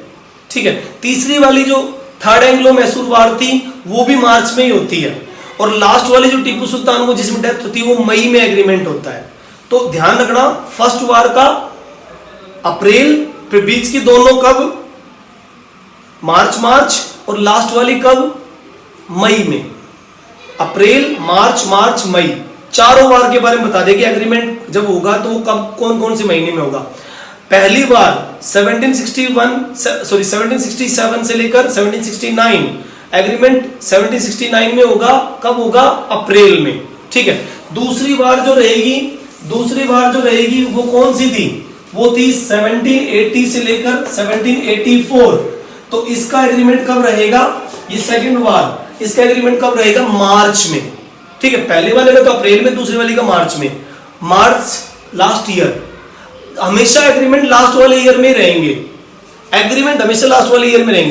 ठीक है, तीसरी वाली जो थर्ड एंग्लो मैसूर वार थी वो भी मार्च में ही होती है। और लास्ट वाली जो टीपू सुल्तान को जिसमें डेथ होती है वो मई में एग्रीमेंट होता है। तो ध्यान रखना, फर्स्ट वार का अप्रैल, फिर बीच की दोनों कब? मार्च, और लास्ट वाली कब? मई में। अप्रैल, मार्च, मई, चारों वार के बारे में बता दें कि एग्रीमेंट जब होगा तो वो कब, कौन से महीने में होगा। पहली बार 1767 से लेकर 1769 एग्रीमेंट 1769 में होगा। कब होगा? अप्रैल में। ठीक है, दूसरी बार जो रहेगी वो कौन सी थी? वो थी 1780 से लेकर 1784। तो इसका एग्रीमेंट कब रहेगा? ये सेकंड वार, इसका एग्रीमेंट कब रहेगा? मार्च में। ठीक है, पहले वाले का तो अप्रैल में, दूसरे वाले का मार्च में। मार्च लास्ट ईयर, हमेशा एग्रीमेंट लास्ट वाले ईयर में रहेंगे।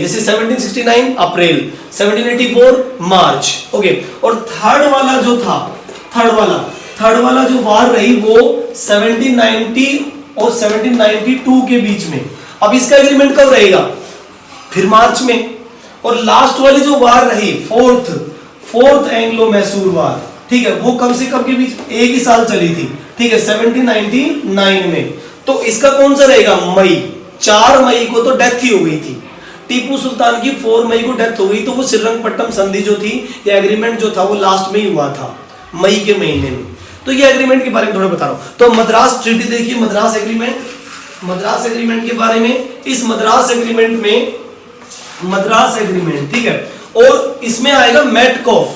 जैसे 1769 अप्रैल, 1784 मार्च। ओके, और थर्ड वाला जो वार रही वो 1790 और 1792 के बीच में। अब इसका एग्रीमेंट कब रहेगा? फिर मार्च में। और लास्ट वाली जो वार रही फोर्थ एंग्लो मैसूर वार, ठीक है, वो कब से कब के बीच? एक ही साल चली थी। ठीक है, 1799 में। तो इसका कौन सा रहेगा? मई। 4 मई को तो डेथ ही हो गई थी टीपू सुल्तान की, 4 मई को डेथ हो गई। तो वो श्रीरंगपट्टम संधि जो थी, ये एग्रीमेंट जो था वो लास्ट में ही हुआ था, मई के महीने में। तो ये एग्रीमेंट के बारे में थोड़ा बता रहा हूं। तो मद्रास ट्रीटी देखिए, मद्रास एग्रीमेंट के बारे में। इस मद्रास एग्रीमेंट, ठीक है, और इसमें आएगा मेटकॉफ,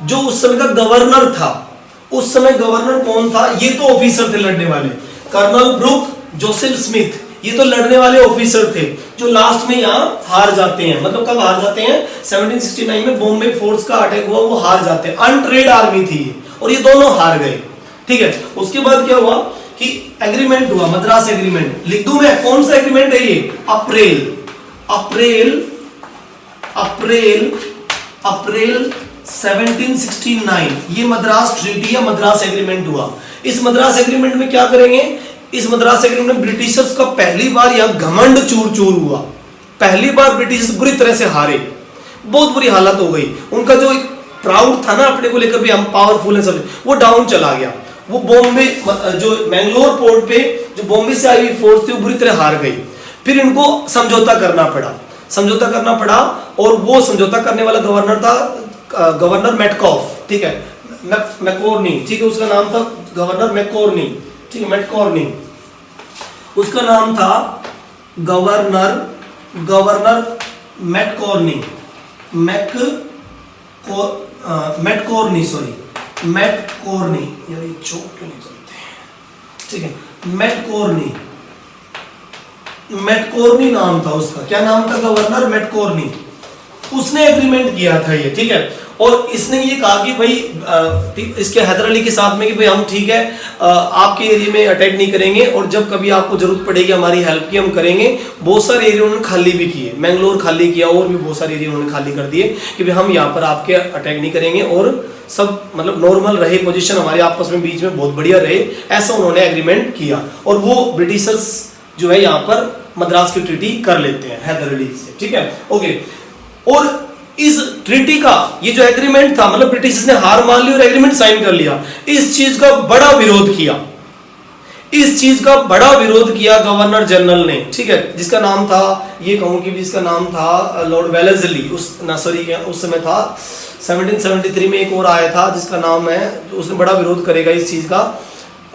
जो उस समय का गवर्नर था। उस समय गवर्नर कौन था? ये तो ऑफिसर थे लड़ने वाले, कर्नल ब्रुक, जोसेफ स्मिथ, ये तो लड़ने वाले ऑफिसर थे जो लास्ट में यहाँ हार जाते हैं। मतलब कब हार जाते हैं? 1769 में बॉम्बे फोर्स का अटैक हुआ, वो हार जाते हैं। अनट्रेड आर्मी थी ये, और ये दोनों हार गए। ठीक है, उसके बाद क्या हुआ कि एग्रीमेंट हुआ, मद्रास एग्रीमेंट। लिख दूं मैं, कौन सा एग्रीमेंट है ये? अप्रैल 1769 ये मद्रास ट्रीटी या मद्रास एग्रीमेंट हुआ। इस मद्रास एग्रीमेंट में क्या करेंगे, इस मद्रास एग्रीमेंट में ब्रिटिशर्स का पहली बार यहां घमंड चूर चूर हुआ। पहली बार ब्रिटिशर्स बुरी तरह से हारे, बहुत बुरी हालत हो गई। उनका जो प्राउड था ना अपने को लेकर भी हम पावरफुल हैं सब, वो डाउन चला गया। वो बॉम्बे जो मैंगलोर पोर्ट पे जो बॉम्बे से आई हुई फोर्स थी वो बुरी तरह हार गई। फिर इनको समझौता करना पड़ा और वो समझौता करने वाला गवर्नर था गवर्नर मैटकॉफ, ठीक है, मैकॉर्नी, ठीक है, उसका नाम था गवर्नर मैकॉर्नी, ठीक है, मैटकॉर्नी उसका नाम था, गवर्नर मैटकॉर्नी, मैटकॉर्नी यार ये चौक क्यों नहीं चलते, ठीक है, मैटकॉर्नी नाम था उसका। क्या नाम था? गवर्नर मैटकॉर्नी। उसने एग्रीमेंट किया था ये, ठीक है, और इसने ये कहा कि भाई इसके हैदर अली के साथ में कि भाई हम ठीक है आपके एरिया में अटैक नहीं करेंगे और जब कभी आपको जरूरत पड़ेगी हमारी हेल्प की हम करेंगे। बहुत सारे एरिया उन्होंने खाली भी किए, मैंगलोर खाली किया और भी बहुत सारे एरिया उन्होंने खाली कर दिए कि भाई हम यहाँ पर आपके अटैक नहीं करेंगे और सब मतलब नॉर्मल रहे, पोजीशन हमारे आपस में बीच में बहुत बढ़िया रहे, ऐसा उन्होंने एग्रीमेंट किया। और वो ब्रिटिशर्स जो है यहाँ पर मद्रास की ट्रीटी कर लेते हैं हैदर अली से, ठीक है, ओके। और इस ट्रीटी का ये जो एग्रीमेंट था, मतलब ब्रिटिश ने हार मान ली और एग्रीमेंट साइन कर लिया। इस चीज का बड़ा विरोध किया गवर्नर जनरल ने, ठीक है, जिसका नाम था, ये कहूं कि जिसका नाम था लॉर्ड वेलेस्ली। उस समय था 1773 में एक और आया था जिसका नाम है, उसने बड़ा विरोध करेगा इस चीज का,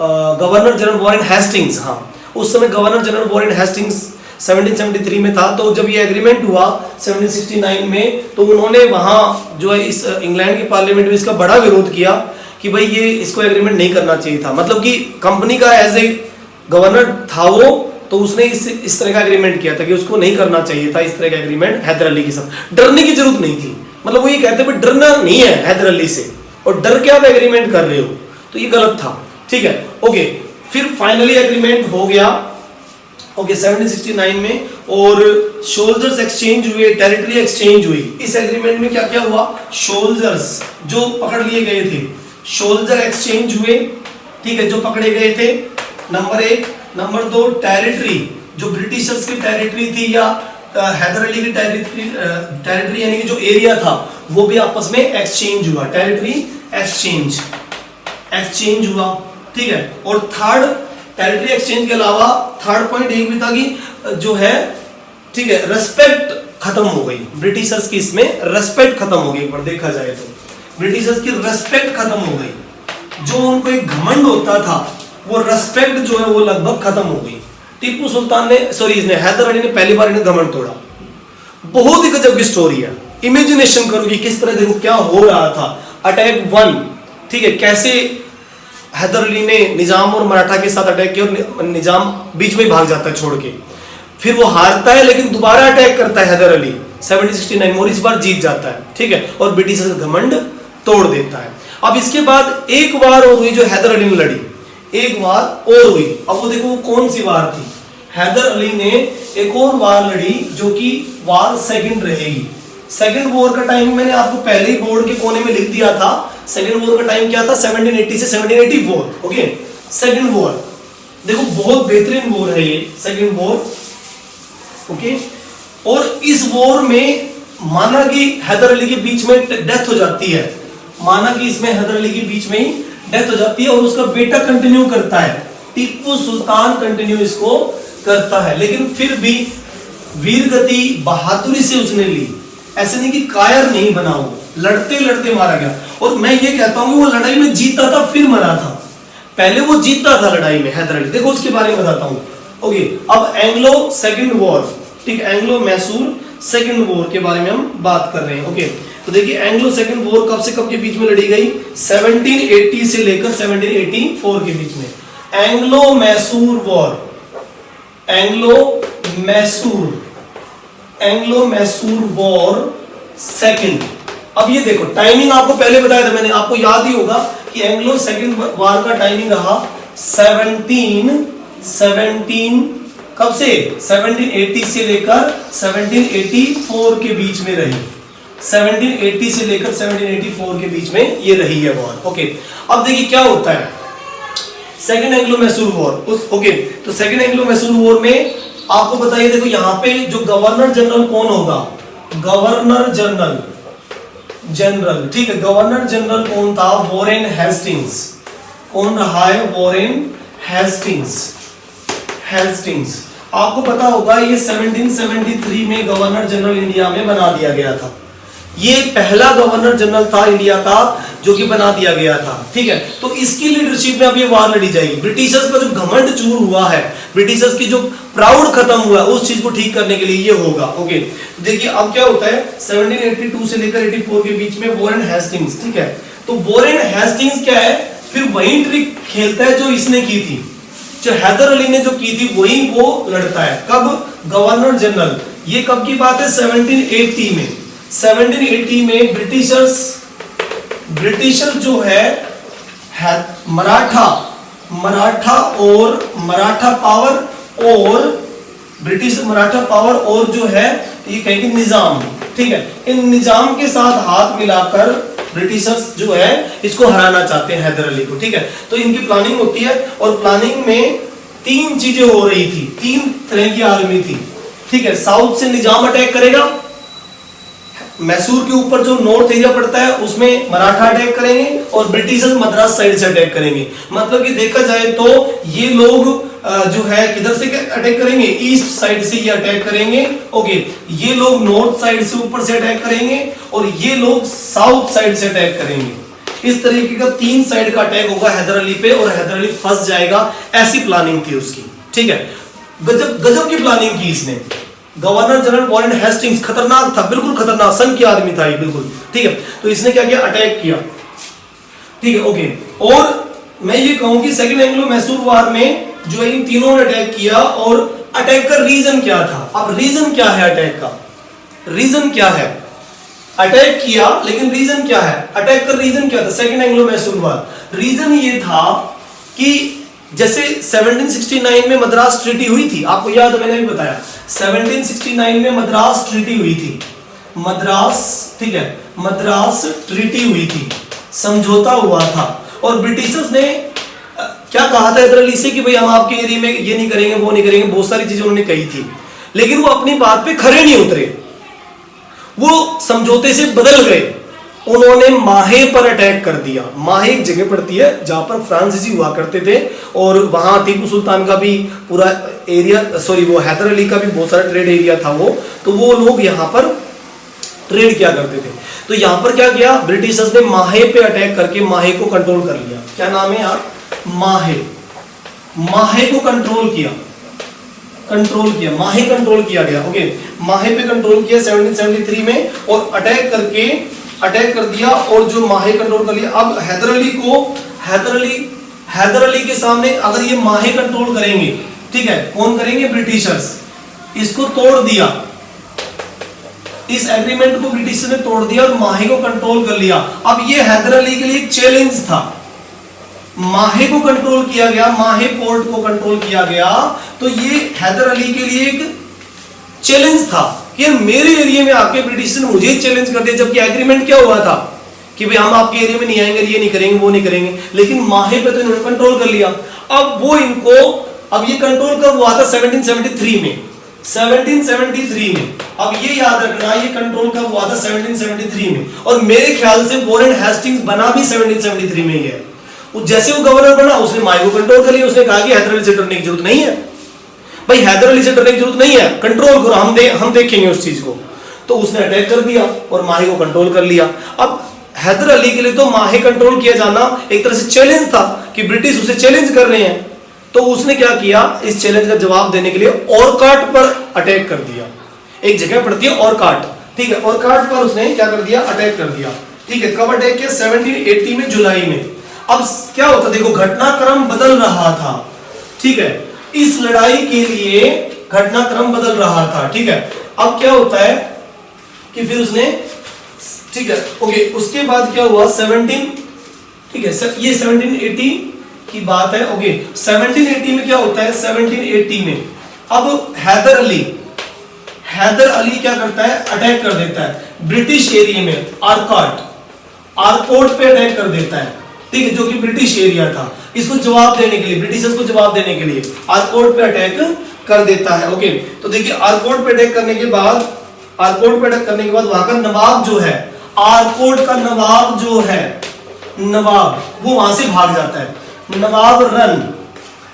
गवर्नर जनरल वॉरेन हेस्टिंग्स। हाँ, उस समय गवर्नर जनरल वॉरेन हेस्टिंग्स 1773 में था। तो जब ये एग्रीमेंट हुआ 1769 में, तो उन्होंने वहां जो है इस इंग्लैंड की पार्लियामेंट में इसका बड़ा विरोध किया कि भाई ये इसको एग्रीमेंट नहीं करना चाहिए था। मतलब कि कंपनी का एज ए गवर्नर था वो, तो उसने इस तरह का एग्रीमेंट किया था कि उसको नहीं करना चाहिए था इस तरह का एग्रीमेंट हैदर अली के साथ। डरने की जरूरत नहीं थी, मतलब वो ये कहते भाई डरना नहीं है हैदर अली से, और डर के आप एग्रीमेंट कर रहे हो, तो ये गलत था, ठीक है, ओके। फिर फाइनली एग्रीमेंट हो गया, ओके, 1769 में, और सोल्जर्स एक्सचेंज हुए, टेरिटरी एक्सचेंज हुई। इस एग्रीमेंट में क्या क्या हुआ? सोल्जर्स जो पकड़ लिए गए थे, सोल्जर एक्सचेंज हुए, ठीक है, जो पकड़े गए थे, नंबर 1। नंबर 2, टेरिटरी, जो ब्रिटिशर्स की टेरिटरी थी या हैदर अली की टेरिटरी यानी कि जो एरिया था वो भी आपस में एक्सचेंज हुआ, टेरिटरी एक्सचेंज हुआ, ठीक है। और थर्ड, टेरिटरी एक्सचेंज के अलावा थर्ड पॉइंट एक भी था कि जो है, ठीक है, रेस्पेक्ट खत्म हो गई ब्रिटिशर्स की, इसमें रेस्पेक्ट खत्म हो गई। एक बार देखा जाए तो ब्रिटिशर्स की रेस्पेक्ट खत्म हो गई, जो उनको एक घमंड होता था वो रेस्पेक्ट जो है वो लगभग खत्म हो गई। टीपू सुल्तान ने, सॉरी, इसने हैदर अली ने पहली बार इन्हें घमंड तोड़ा। बहुत ही गजब की स्टोरी है, इमेजिनेशन करो कि किस तरह देखो क्या हो रहा था। अटैक 1, ठीक है, कैसे हैदर अली ने निजाम और मराठा के साथ अटैक किया और निजाम बीच में भाग जाता है छोड़ के, फिर वो हारता है लेकिन दोबारा अटैक करता है हैदर अली 1769 में और इस बार जीत जाता है, ठीक है, और ब्रिटिशर्स का घमंड तोड़ देता है। अब इसके बाद एक वार और हुई जो हैदर अली ने लड़ी, एक वार और हुई। अब वो देखो वो कौन सी वार थी? हैदर अली ने एक और वार लड़ी जो कि वार सेकंड रहेगी। सेकंड वॉर का टाइम मैंने आपको पहले ही बोर्ड के कोने में लिख दिया था। सेकंड वॉर का टाइम क्या था? 1780 से 1784, ओके। सेकंड वॉर देखो बहुत बेहतरीन वॉर है ये सेकंड वॉर, ओके। और इस वॉर में माना कि हैदर अली के बीच में डेथ हो जाती है, माना कि इसमें हैदर अली के बीच में ही डेथ हो जाती है और उसका बेटा कंटिन्यू करता है, टीपू सुल्तान कंटिन्यू इसको करता है। लेकिन फिर भी वीर गति बहादुरी से उसने ली, ऐसे नहीं कि कायर नहीं बना, वो लड़ते लड़ते मारा गया। और मैं ये कहता हूं कि वो लड़ाई में जीता था फिर मरा था, पहले वो जीता था लड़ाई में हैदर अली। देखो उसके बारे में बताता हूं, ओके। अब एंग्लो सेकंड वॉर, ठीक, एंग्लो मैसूर सेकंड वॉर के बारे में हम बात कर रहे हैं, ओके। तो देखिए एंग्लो सेकंड वॉर कब से कब के बीच में लड़ी गई? 1780 से लेकर 1784 के बीच में। Anglo Mysore war, Anglo Mysore war second. अब ये देखो टाइमिंग आपको पहले बताया था मैंने, आपको याद ही होगा कि एंग्लो सेकंड वॉर का टाइमिंग रहा 17 कब से? 1780 से लेकर 1784 के बीच में रही। 1780 से लेकर 1784 के बीच में ये रही है वॉर। ओके, अब देखिए क्या होता है second Anglo Mysore war. Okay, तो सेकेंड एंग्लो मैसूर वॉर में आपको बताइए, देखो यहाँ पे जो गवर्नर जनरल कौन होगा, गवर्नर जनरल, ठीक है, गवर्नर जनरल कौन था, वॉरेन हेस्टिंग्स। कौन रहा है, वॉरेन हेस्टिंग्स। आपको पता होगा ये 1773 में गवर्नर जनरल इंडिया में बना दिया गया था। ये पहला गवर्नर जनरल था इंडिया का जो कि बना दिया गया था, ठीक है। तो इसकी लीडरशिप में अब ये वार लड़ी जाएगी। ब्रिटिशर्स का जो घमंड चूर हुआ है, ब्रिटिशर्स की जो प्राउड खत्म हुआ है, उस चीज को ठीक करने के लिए ये होगा। ओके, देखिए अब क्या होता है 1782 से लेकर 84 के बीच में वॉरेन हेस्टिंग्स, ठीक है। तो वॉरेन हेस्टिंग्स क्या है, फिर वही ट्रिक खेलता है जो इसने की थी, जो हैदर अली ने जो की थी वही वो लड़ता है। कब, गवर्नर जनरल। ये कब की बात है, 1780 में। 1780 में ब्रिटिशर जो है मराठा पावर और जो है ये कहेंगे निजाम, ठीक है। इन निजाम के साथ हाथ मिलाकर ब्रिटिशर्स जो है इसको हराना चाहते हैं हैदर अली को, ठीक है। तो इनकी प्लानिंग होती है और प्लानिंग में तीन चीजें हो रही थी, तीन तरह की आर्मी थी, ठीक है। साउथ से निजाम अटैक करेगा, मैसूर के ऊपर जो नॉर्थ एरिया पड़ता है उसमें मराठा अटैक करेंगे और ब्रिटिशर्स मद्रास साइड से अटैक करेंगे। मतलब कि देखा जाए तो ये लोग जो है किधर से अटैक करेंगे, ईस्ट साइड से ये अटैक करेंगे। ओके, ये लोग नॉर्थ साइड से ऊपर से अटैक करेंगे और ये लोग साउथ साइड से अटैक करेंगे। इस तरीके का तीन साइड का अटैक होगा हैदर अली पे और हैदर अली फंस जाएगा। ऐसी प्लानिंग थी उसकी, ठीक है। गजब की प्लानिंग की इसने। गवर्नर जनरल वॉरेन हेस्टिंग्स खतरनाक था, बिल्कुल खतरनाक सन की आदमी था ये, बिल्कुल, ठीक है। तो इसने क्या किया, अटैक किया, ठीक है। ओके, और मैं ये कहूं कि सेकंड एंग्लो मैसूर वार में जो इन तीनों ने अटैक किया, और अटैक का रीजन क्या था। अब रीजन क्या है अटैक का, रीजन क्या है, अटैक किया लेकिन रीजन क्या है, अटैक का रीजन क्या था सेकंड एंग्लो मैसूर वार। रीजन ये था कि जैसे 1769 में मद्रास ट्रीटी हुई थी, आपको याद है मैंने भी बताया, 1769 में मद्रास ट्रीटी हुई थी, मद्रास, ठीक है, मद्रास ट्रीटी हुई थी, समझौता हुआ था। और ब्रिटिशर्स ने क्या कहा था हैदर अली से कि भाई हम आपके एरिया में ये नहीं करेंगे, वो नहीं करेंगे, बहुत सारी चीजें उन्होंने कही थी, लेकिन वो अपनी बात पे खरे नहीं उतरे, वो समझौते से बदल गए। उन्होंने माहे पर अटैक कर दिया। माहे एक जगह पड़ती है जहां पर फ्रांसीसी हुआ करते थे और वहां टीपू सुल्तान का भी पूरा एरिया, सॉरी वो हैदर अली का भी बहुत सारा ट्रेड एरिया था वो, तो वो लोग यहाँ पर ट्रेड किया करते थे। तो यहाँ पर क्या किया, ब्रिटिशर्स ने माहे पे अटैक करके माहे को कंट्रोल कर लिया। क्या नाम है यार, माहे को कंट्रोल किया, माहे कंट्रोल किया गया। ओके, माहे पे कंट्रोल किया 1773 में और अटैक कर दिया और जो माहे कंट्रोल कर लिया। अब हैदर अली के सामने अगर ये माहे कंट्रोल करेंगे, ठीक है, कौन करेंगे, ब्रिटिशर्स, इसको तोड़ दिया, इस एग्रीमेंट को ब्रिटिशर्स ने तोड़ दिया और माहे को कंट्रोल कर लिया। अब ये हैदर अली के लिए एक चैलेंज था, माहे को कंट्रोल किया गया, माहे पोर्ट को कंट्रोल किया गया, तो ये हैदर अली के लिए एक चैलेंज था कि मेरे एरिया में आके ब्रिटिश ने मुझे चैलेंज कर दिया, जबकि एग्रीमेंट क्या हुआ था कि भाई हम आपके एरिया में नहीं आएंगे, ये नहीं करेंगे, वो नहीं करेंगे, लेकिन माहे पे तो इन्होंने कंट्रोल कर लिया। अब वो इनको, अब ये कंट्रोल कब हुआ था, 1773 में, 1773 में। अब ये याद रखना, ये कंट्रोल कब हुआ था, 1773 में, और मेरे ख्याल से वॉरेन हेस्टिंग्स बना भी 1773 में ही है। जैसे वो गवर्नर बना उसने माहे को कंट्रोल कर लिया, उसने कहा कि हैदर अली से डरने की जरूरत नहीं है, भाई हैदर अली से डरने की जरूरत नहीं है, कंट्रोल करो, हम देखेंगे उस चीज को। तो उसने अटैक कर दिया और माहे को कंट्रोल कर लिया। अब हैदर अली के लिए तो माहे कंट्रोल किया जाना एक तरह से चैलेंज था कि ब्रिटिश उसे चैलेंज कर रहे हैं, तो उसने क्या किया, इस चैलेंज का जवाब देने के लिए औरकाट पर अटैक कर दिया। एक जगह पड़ती है औरकाट, ठीक है, औरकाट पर उसने क्या कर दिया, अटैक कर दिया, ठीक है। कब अटैक किया, 1780 में, जुलाई में। अब क्या होता, देखो घटनाक्रम बदल रहा था, ठीक है, इस लड़ाई के लिए घटनाक्रम बदल रहा था, ठीक है। अब क्या होता है कि फिर उसने, ठीक है, ओके, उसके बाद क्या हुआ, 17, ठीक है, ये 1780 की बात है। ओके, 1780 में क्या होता है, 1780 में अब हैदर हैदर अली क्या करता है, अटैक कर देता है ब्रिटिश एरिया में, आरकोट पे अटैक कर देता है, ठीक है, जो कि ब्रिटिश एरिया था। इसको जवाब देने के लिए, ब्रिटिशर्स को जवाब देने के लिए आरकोट पे अटैक कर देता है। ओके, तो देखिए आरकोट पे अटैक करने के बाद, वहां का नवाब जो है, आरकोट का नवाब जो है, नवाब वो वहां से भाग जाता है। नवाब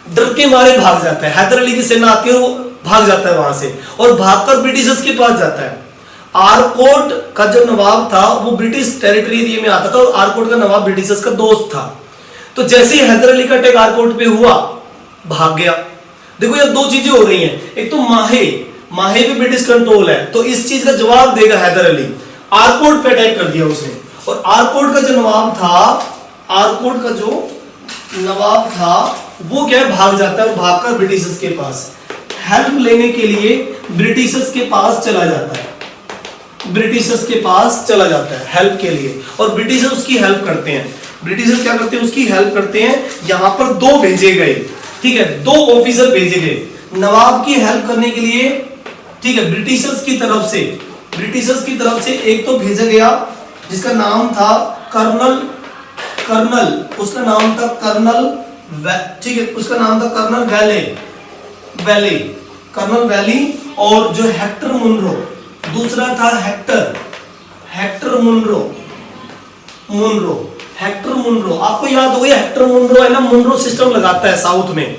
डर के मारे भाग जाता है। हैदर अली की सेना आती है और वो भाग जाता है वहां से, और भागकर ब्रिटिशर्स के पास जाता है। आरकोट का जो नवाब था वो ब्रिटिश टेरिटरी एरिया में आता था, और आरकोट का नवाब ब्रिटिशर्स का दोस्त था। तो जैसे ही हैदर अली का अटैक आरकोट पे हुआ, भाग गया। देखो ये दो चीजें हो रही हैं, एक तो माहे पे ब्रिटिश कंट्रोल है, तो इस चीज का जवाब देगा हैदर अली। आरकोट पे अटैक कर दिया उसने, और आरकोट का जो नवाब था वो क्या है, भाग जाता है, और भागकर ब्रिटिशर्स के पास हेल्प लेने के लिए ब्रिटिशर्स के पास चला जाता है, हेल्प के लिए। और ब्रिटिशर्स उसकी हेल्प करते हैं। ब्रिटिशर्स क्या करते हैं, उसकी हेल्प करते हैं। यहां पर दो भेजे गए, ठीक है, दो ऑफिसर भेजे गए नवाब की हेल्प करने के लिए, ठीक है, ब्रिटिशर्स की तरफ से एक तो भेजा गया जिसका नाम था कर्नल, उसका नाम था कर्नल, ठीक है, उसका नाम था कर्नल वैली, और जो हेक्टर मुनरो, दूसरा था हेक्टर मुनरो। आपको याद होगा हेक्टर मुनरो है ना, मुनरो सिस्टम लगाता है साउथ में।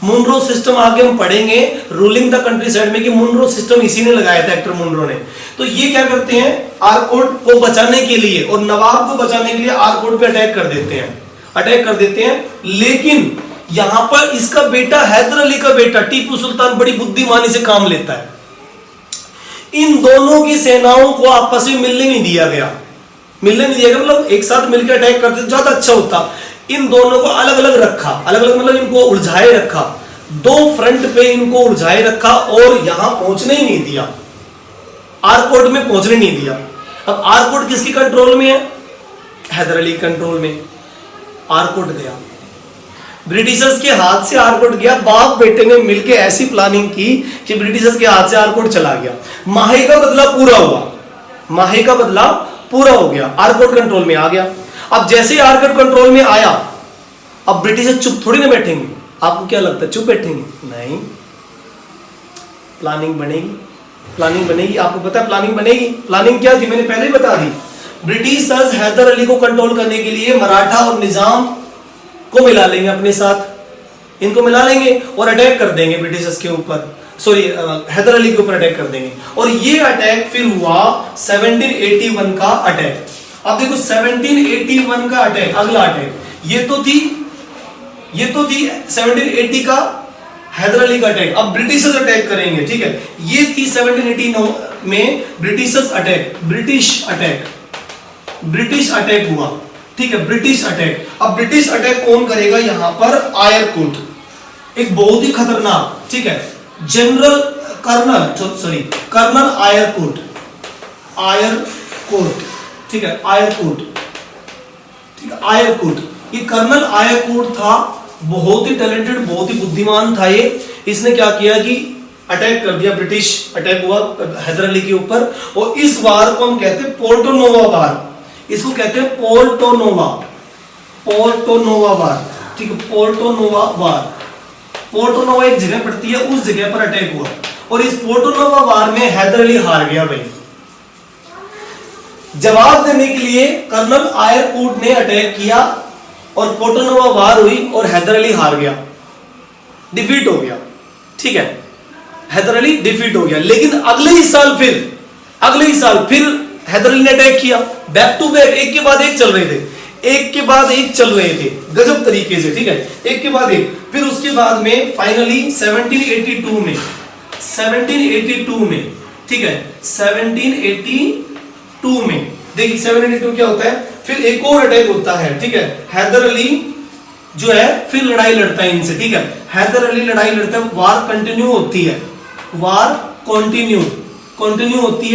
मुनरो सिस्टम आगे हम पढ़ेंगे रूलिंग द कंट्री साइड में, कि मुनरो सिस्टम इसी ने लगाया था, हेक्टर मुनरो ने। तो ये क्या करते हैं, आरकोट को बचाने के लिए और नवाब को बचाने के लिए आरकोट पे अटैक कर देते हैं। लेकिन यहां पर इसका बेटा, हैदर अली का बेटा टीपू सुल्तान बड़ी बुद्धिमानी से काम लेता है। इन दोनों की सेनाओं को आपस में मिलने नहीं दिया गया, मतलब एक साथ मिलकर अटैक करते तो ज्यादा अच्छा होता। इन दोनों को अलग अलग रखा, मतलब इनको उलझाए रखा, दो फ्रंट पे इनको उलझाए रखा, और यहां पहुंचने ही नहीं दिया, आरकोट में पहुंचने नहीं दिया। अब आरकोट किसकी कंट्रोल में है, हैदर अली कंट्रोल में। आरकोट गया, ब्रिटिशर्स के हाथ से आरकोट गया। बाप बेटे ने मिलकर ऐसी प्लानिंग की कि ब्रिटिशर्स के हाथ से आरकोट चला गया। माहे का बदला पूरा हो गया, आरकोट कंट्रोल में आ गया। अब जैसे ही आरकोट कंट्रोल में आया, अब ब्रिटिशर्स चुप थोड़ी ना बैठेंगे। आपको क्या लगता है, चुप बैठेंगे? नहीं, प्लानिंग बनेगी। आपको पता है प्लानिंग बनेगी। प्लानिंग क्या थी, मैंने पहले ही बता दी। ब्रिटिशर्स हैदर अली को कंट्रोल करने के लिए मराठा और निजाम को मिला लेंगे अपने साथ, इनको मिला लेंगे और अटैक कर देंगे ब्रिटिशर्स के ऊपर, हैदर अली के ऊपर अटैक कर देंगे। और ये अटैक फिर हुआ 1781 का अटैक। अब देखो 1781 का अटैक, अगला अटैक, ये तो थी 1780 का हैदर अली का अटैक। अब ब्रिटिशर्स अटैक करेंगे, ठीक है, ये थी 1789 में ब्रिटिशर्स अटैक, ब्रिटिश अटैक हुआ, ठीक है, ब्रिटिश अटैक। अब ब्रिटिश अटैक कौन करेगा, यहां पर आयरकोट, एक बहुत ही खतरनाक, ठीक है, कर्नल आयरकोट, ठीक है, आयरकोट। ये कर्नल आयरकोट था, बहुत ही टैलेंटेड, बहुत ही बुद्धिमान था ये। इसने क्या किया कि अटैक कर दिया, ब्रिटिश अटैक हुआ हैदर अली के ऊपर। और इस वार को हम कहते हैं पोर्टोनोवा वार, इसको कहते हैं पोर्टोनोवा वार, ठीक है, पोर्टोनोवा एक जगह पड़ती है, उस जगह पर अटैक हुआ। और इस पोर्टोनोवा वार में हैदर अली हार गया भाई। जवाब देने के लिए कर्नल आयरकोट ने अटैक किया और पोर्टोनोवा वार हुई और हैदर अली हार गया, डिफीट हो गया, ठीक है, हैदर अली डिफीट हो गया। लेकिन अगले ही साल फिर हैदर अली ने अटैक किया, बैक टू बैक, एक के बाद एक चल रहे थे गजब तरीके से, ठीक है, एक के बाद एक। फिर उसके बाद में फाइनली 1782 में, ठीक है, 1782 में देखिए 782 क्या होता है, फिर एक और अटैक होता है, ठीक है, हैदर अली जो है फिर लड़ाई लड़ता है इनसे, ठीक है, हैदर अली लड़ाई लड़ता है, वार कंटिन्यू होती है, वार कंटिन्यू होती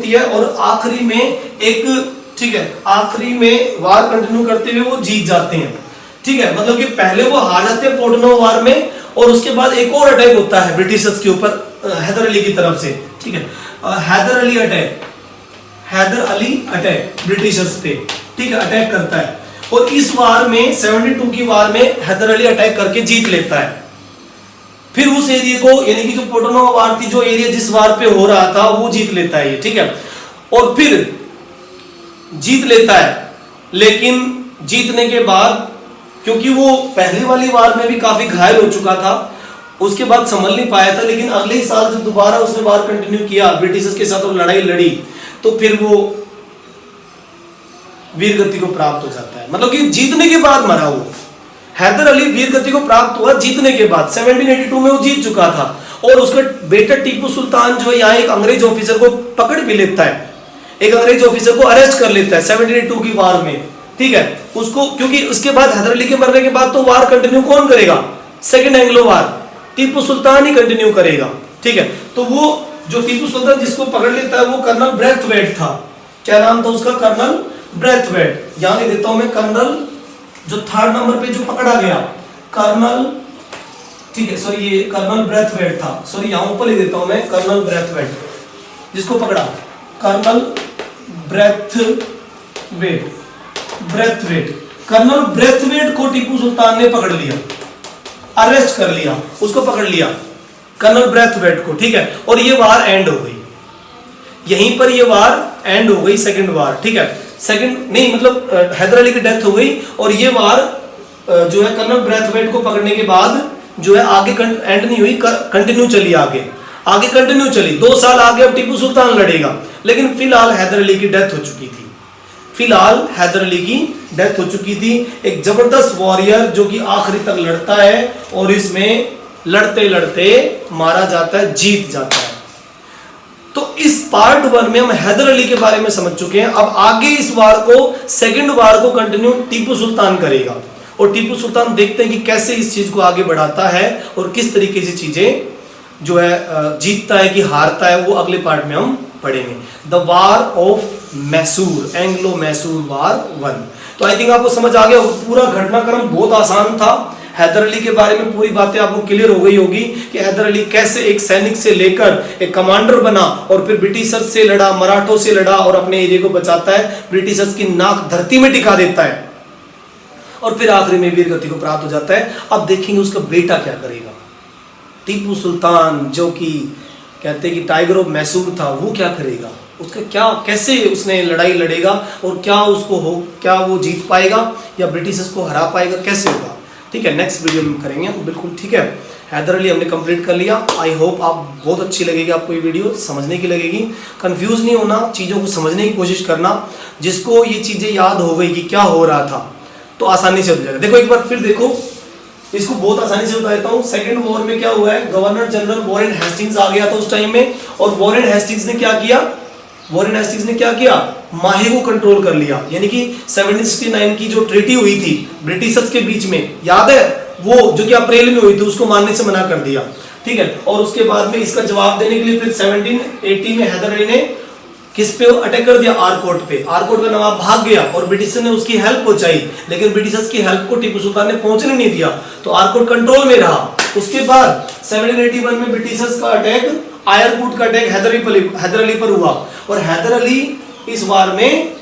है और आखिरी में एक, ठीक है, आखिरी में वार कंटिन्यू करते हुए वो जीत जाते हैं, ठीक है, मतलब कि पहले वो हार जाते हैं पोर्टोनोवा वार में और उसके बाद एक और अटैक होता है ब्रिटिशर्स के ऊपर हैदर अली की तरफ से, ठीक है। हैदर अली अटैक ब्रिटिशर्स पे, ठीक है, अटैक करता है और इस वार में 72 की वार में हैदर अली अटैक करके जीत लेता है। फिर उस एरिया को, यानी कि जो पोटोनो वार थी, जो एरिया जिस वार पे हो रहा था वो जीत लेता है, ठीक है। और फिर जीत लेता है, लेकिन जीतने के बाद क्योंकि वो पहली वाली वार में भी काफी घायल हो चुका था, उसके बाद संभल नहीं पाया था, लेकिन अगले ही साल जब दोबारा उसने वार कंटिन्यू किया ब्रिटिशर्स के साथ और लड़ाई लड़ी, तो फिर वो वीरगति को प्राप्त हो जाता है। मतलब कि जीतने के बाद मरा वो। हैदर अली वीरगति को प्राप्त हुआ जीतने के बाद। 1782 में वो जीत चुका था और उसका बेटा टीपू सुल्तान जो है यहाँ एक अंग्रेज ऑफिसर को पकड़ भी लेता है, एक अंग्रेज ऑफिसर को अरेस्ट कर लेता है 1782 की वार में, ठीक है। उसको, क्योंकि उसके बाद हैदर अली के मरने के बाद तो वार कंटिन्यू कौन करेगा? सेकंड एंग्लो वार टीपू सुल्तान ही कंटिन्यू करेगा, ठीक है। तो वो जो टीपू सुल्तान जिसको पकड़ लेता है वो कर्नल ब्रैथवेट था। क्या नाम था उसका? Colonel Braithwaite. यहां लिख देता हूं मैं, कर्नल जो 3rd नंबर पे जो पकड़ा गया कर्नल, ठीक है, सॉरी ये कर्नल ब्रैथवेट था, सॉरी यहां ऊपर लिख देता हूं मैं, कर्नल ब्रैथवेट जिसको पकड़ा, कर्नल ब्रैथवेट। कर्नल ब्रैथवेट को टीपू सुल्तान ने पकड़ लिया, अरेस्ट कर लिया, उसको पकड़ लिया कर्नल ब्रैथवेट को, ठीक है। और ये वार एंड हो गई, यहीं पर ये वार एंड हो गई, सेकंड वार, ठीक है। सेकंड नहीं, मतलब हैदर अली की डेथ हो गई और ये वार जो है कर्नल ब्रैथवेट को पकड़ने के बाद जो है आगे एंड नहीं हुई, कंटिन्यू चली, आगे कंटिन्यू चली। 2 साल आगे अब टीपू सुल्तान लड़ेगा, लेकिन फिलहाल हैदर अली की डेथ हो चुकी थी। फिलहाल हैदर अली की डेथ हो चुकी थी। एक जबरदस्त वॉरियर जो कि आखिरी तक लड़ता है और इसमें लड़ते लड़ते मारा जाता है, जीत जाता है। तो इस पार्ट 1 में हम हैदर अली के बारे में समझ चुके हैं। अब आगे इस वार को, सेकंड वार को कंटिन्यू टीपू सुल्तान करेगा और टीपू सुल्तान देखते हैं कि कैसे इस चीज को आगे बढ़ाता है और किस तरीके से चीजें जो है जीतता है कि हारता है, वो अगले पार्ट में हम पढ़ेंगे। The war of Mysore, Anglo Mysore war 1। तो आई थिंक आपको समझ आ गया, पूरा घटनाक्रम बहुत आसान था। हैदर अली के बारे में पूरी बातें आपको क्लियर हो गई होगी कि हैदर अली कैसे एक सैनिक से लेकर एक कमांडर बना और फिर ब्रिटिशर्स से लड़ा, मराठों से लड़ा और अपने एरिया को बचाता है, ब्रिटिशर्स की नाक धरती में टिका देता है और फिर आखिरी में वीरगति को प्राप्त हो जाता है। अब देखेंगे उसका बेटा क्या करेगा। टीपू सुल्तान जो कि कहते हैं कि टाइगर ऑफ मैसूर था, वो क्या करेगा, उसका क्या, कैसे उसने लड़ाई लड़ेगा और क्या उसको हो, क्या वो जीत पाएगा या ब्रिटिशर्स को हरा पाएगा, कैसे होगा, ठीक है। नेक्स्ट वीडियो में करेंगे बिल्कुल, ठीक है। हैदर अली हमने कंप्लीट कर लिया। आई होप आप बहुत अच्छी लगेगी, आपको ये वीडियो समझने की लगेगी। कंफ्यूज नहीं होना, चीज़ों को समझने की कोशिश करना। जिसको ये चीज़ें याद हो गई कि क्या हो रहा था तो आसानी से हो जाएगा। देखो एक बार फिर देखो, इसको बहुत आसानी से बता देता हूँ। सेकेंड वॉर में क्या हुआ है, गवर्नर जनरल वॉरेन हेस्टिंग्स आ गया था उस टाइम में और वॉरेन हेस्टिंग्स ने क्या किया, माहे को कंट्रोल कर लिया। यानी कि 1769 की जो ट्रीटी हुई थी ब्रिटिशर्स के बीच में, याद है वो, जो कि अप्रैल में हुई थी, उसको मानने से मना कर दिया, ठीक है। और उसके बाद में इसका जवाब देने के लिए फिर 1780 में हैदर अली ने किस पे अटैक कर दिया, आरकोट पे। आरकोट का नवाब भाग गया और ब्रिटिशर ने उसकी हेल्प पहुंचाई, लेकिन ब्रिटिशर्स की हेल्प को टीपू सुल्तान ने पहुंचने नहीं दिया, तो आरकोट कंट्रोल में रहा। उसके बाद 1781 में ब्रिटिशर्स का अटैक, आयरकूट का अटैक हैदर अली पर हुआ और हैदर अली इस वार में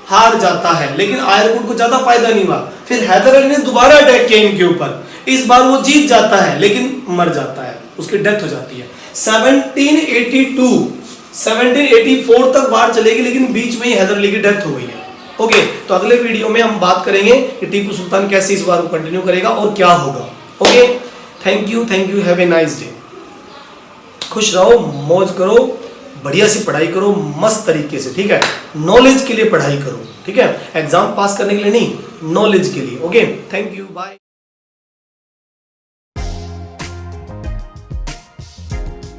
हार जाता है, लेकिन आयरकूट को ज्यादा फायदा नहीं हुआ। फिर हैदर अली ने दोबारा अटैक किया इनके ऊपर, इस बार वो जीत जाता है लेकिन मर जाता है, उसकी डेथ हो जाती है। 1784 तक वार चलेगी, लेकिन बीच में ही हैदर अली की डेथ हो गई है। ओके, तो अगले वीडियो में हम बात करेंगे कि टीपू सुल्तान कैसे इस वार को कंटिन्यू करेगा और क्या होगा। Okay, thank you, have a nice day. खुश रहो, मौज करो, बढ़िया सी पढ़ाई करो, मस्त तरीके से, ठीक है। नॉलेज के लिए पढ़ाई करो, ठीक है, एग्जाम पास करने के लिए नहीं, नॉलेज के लिए। Okay, thank you, bye.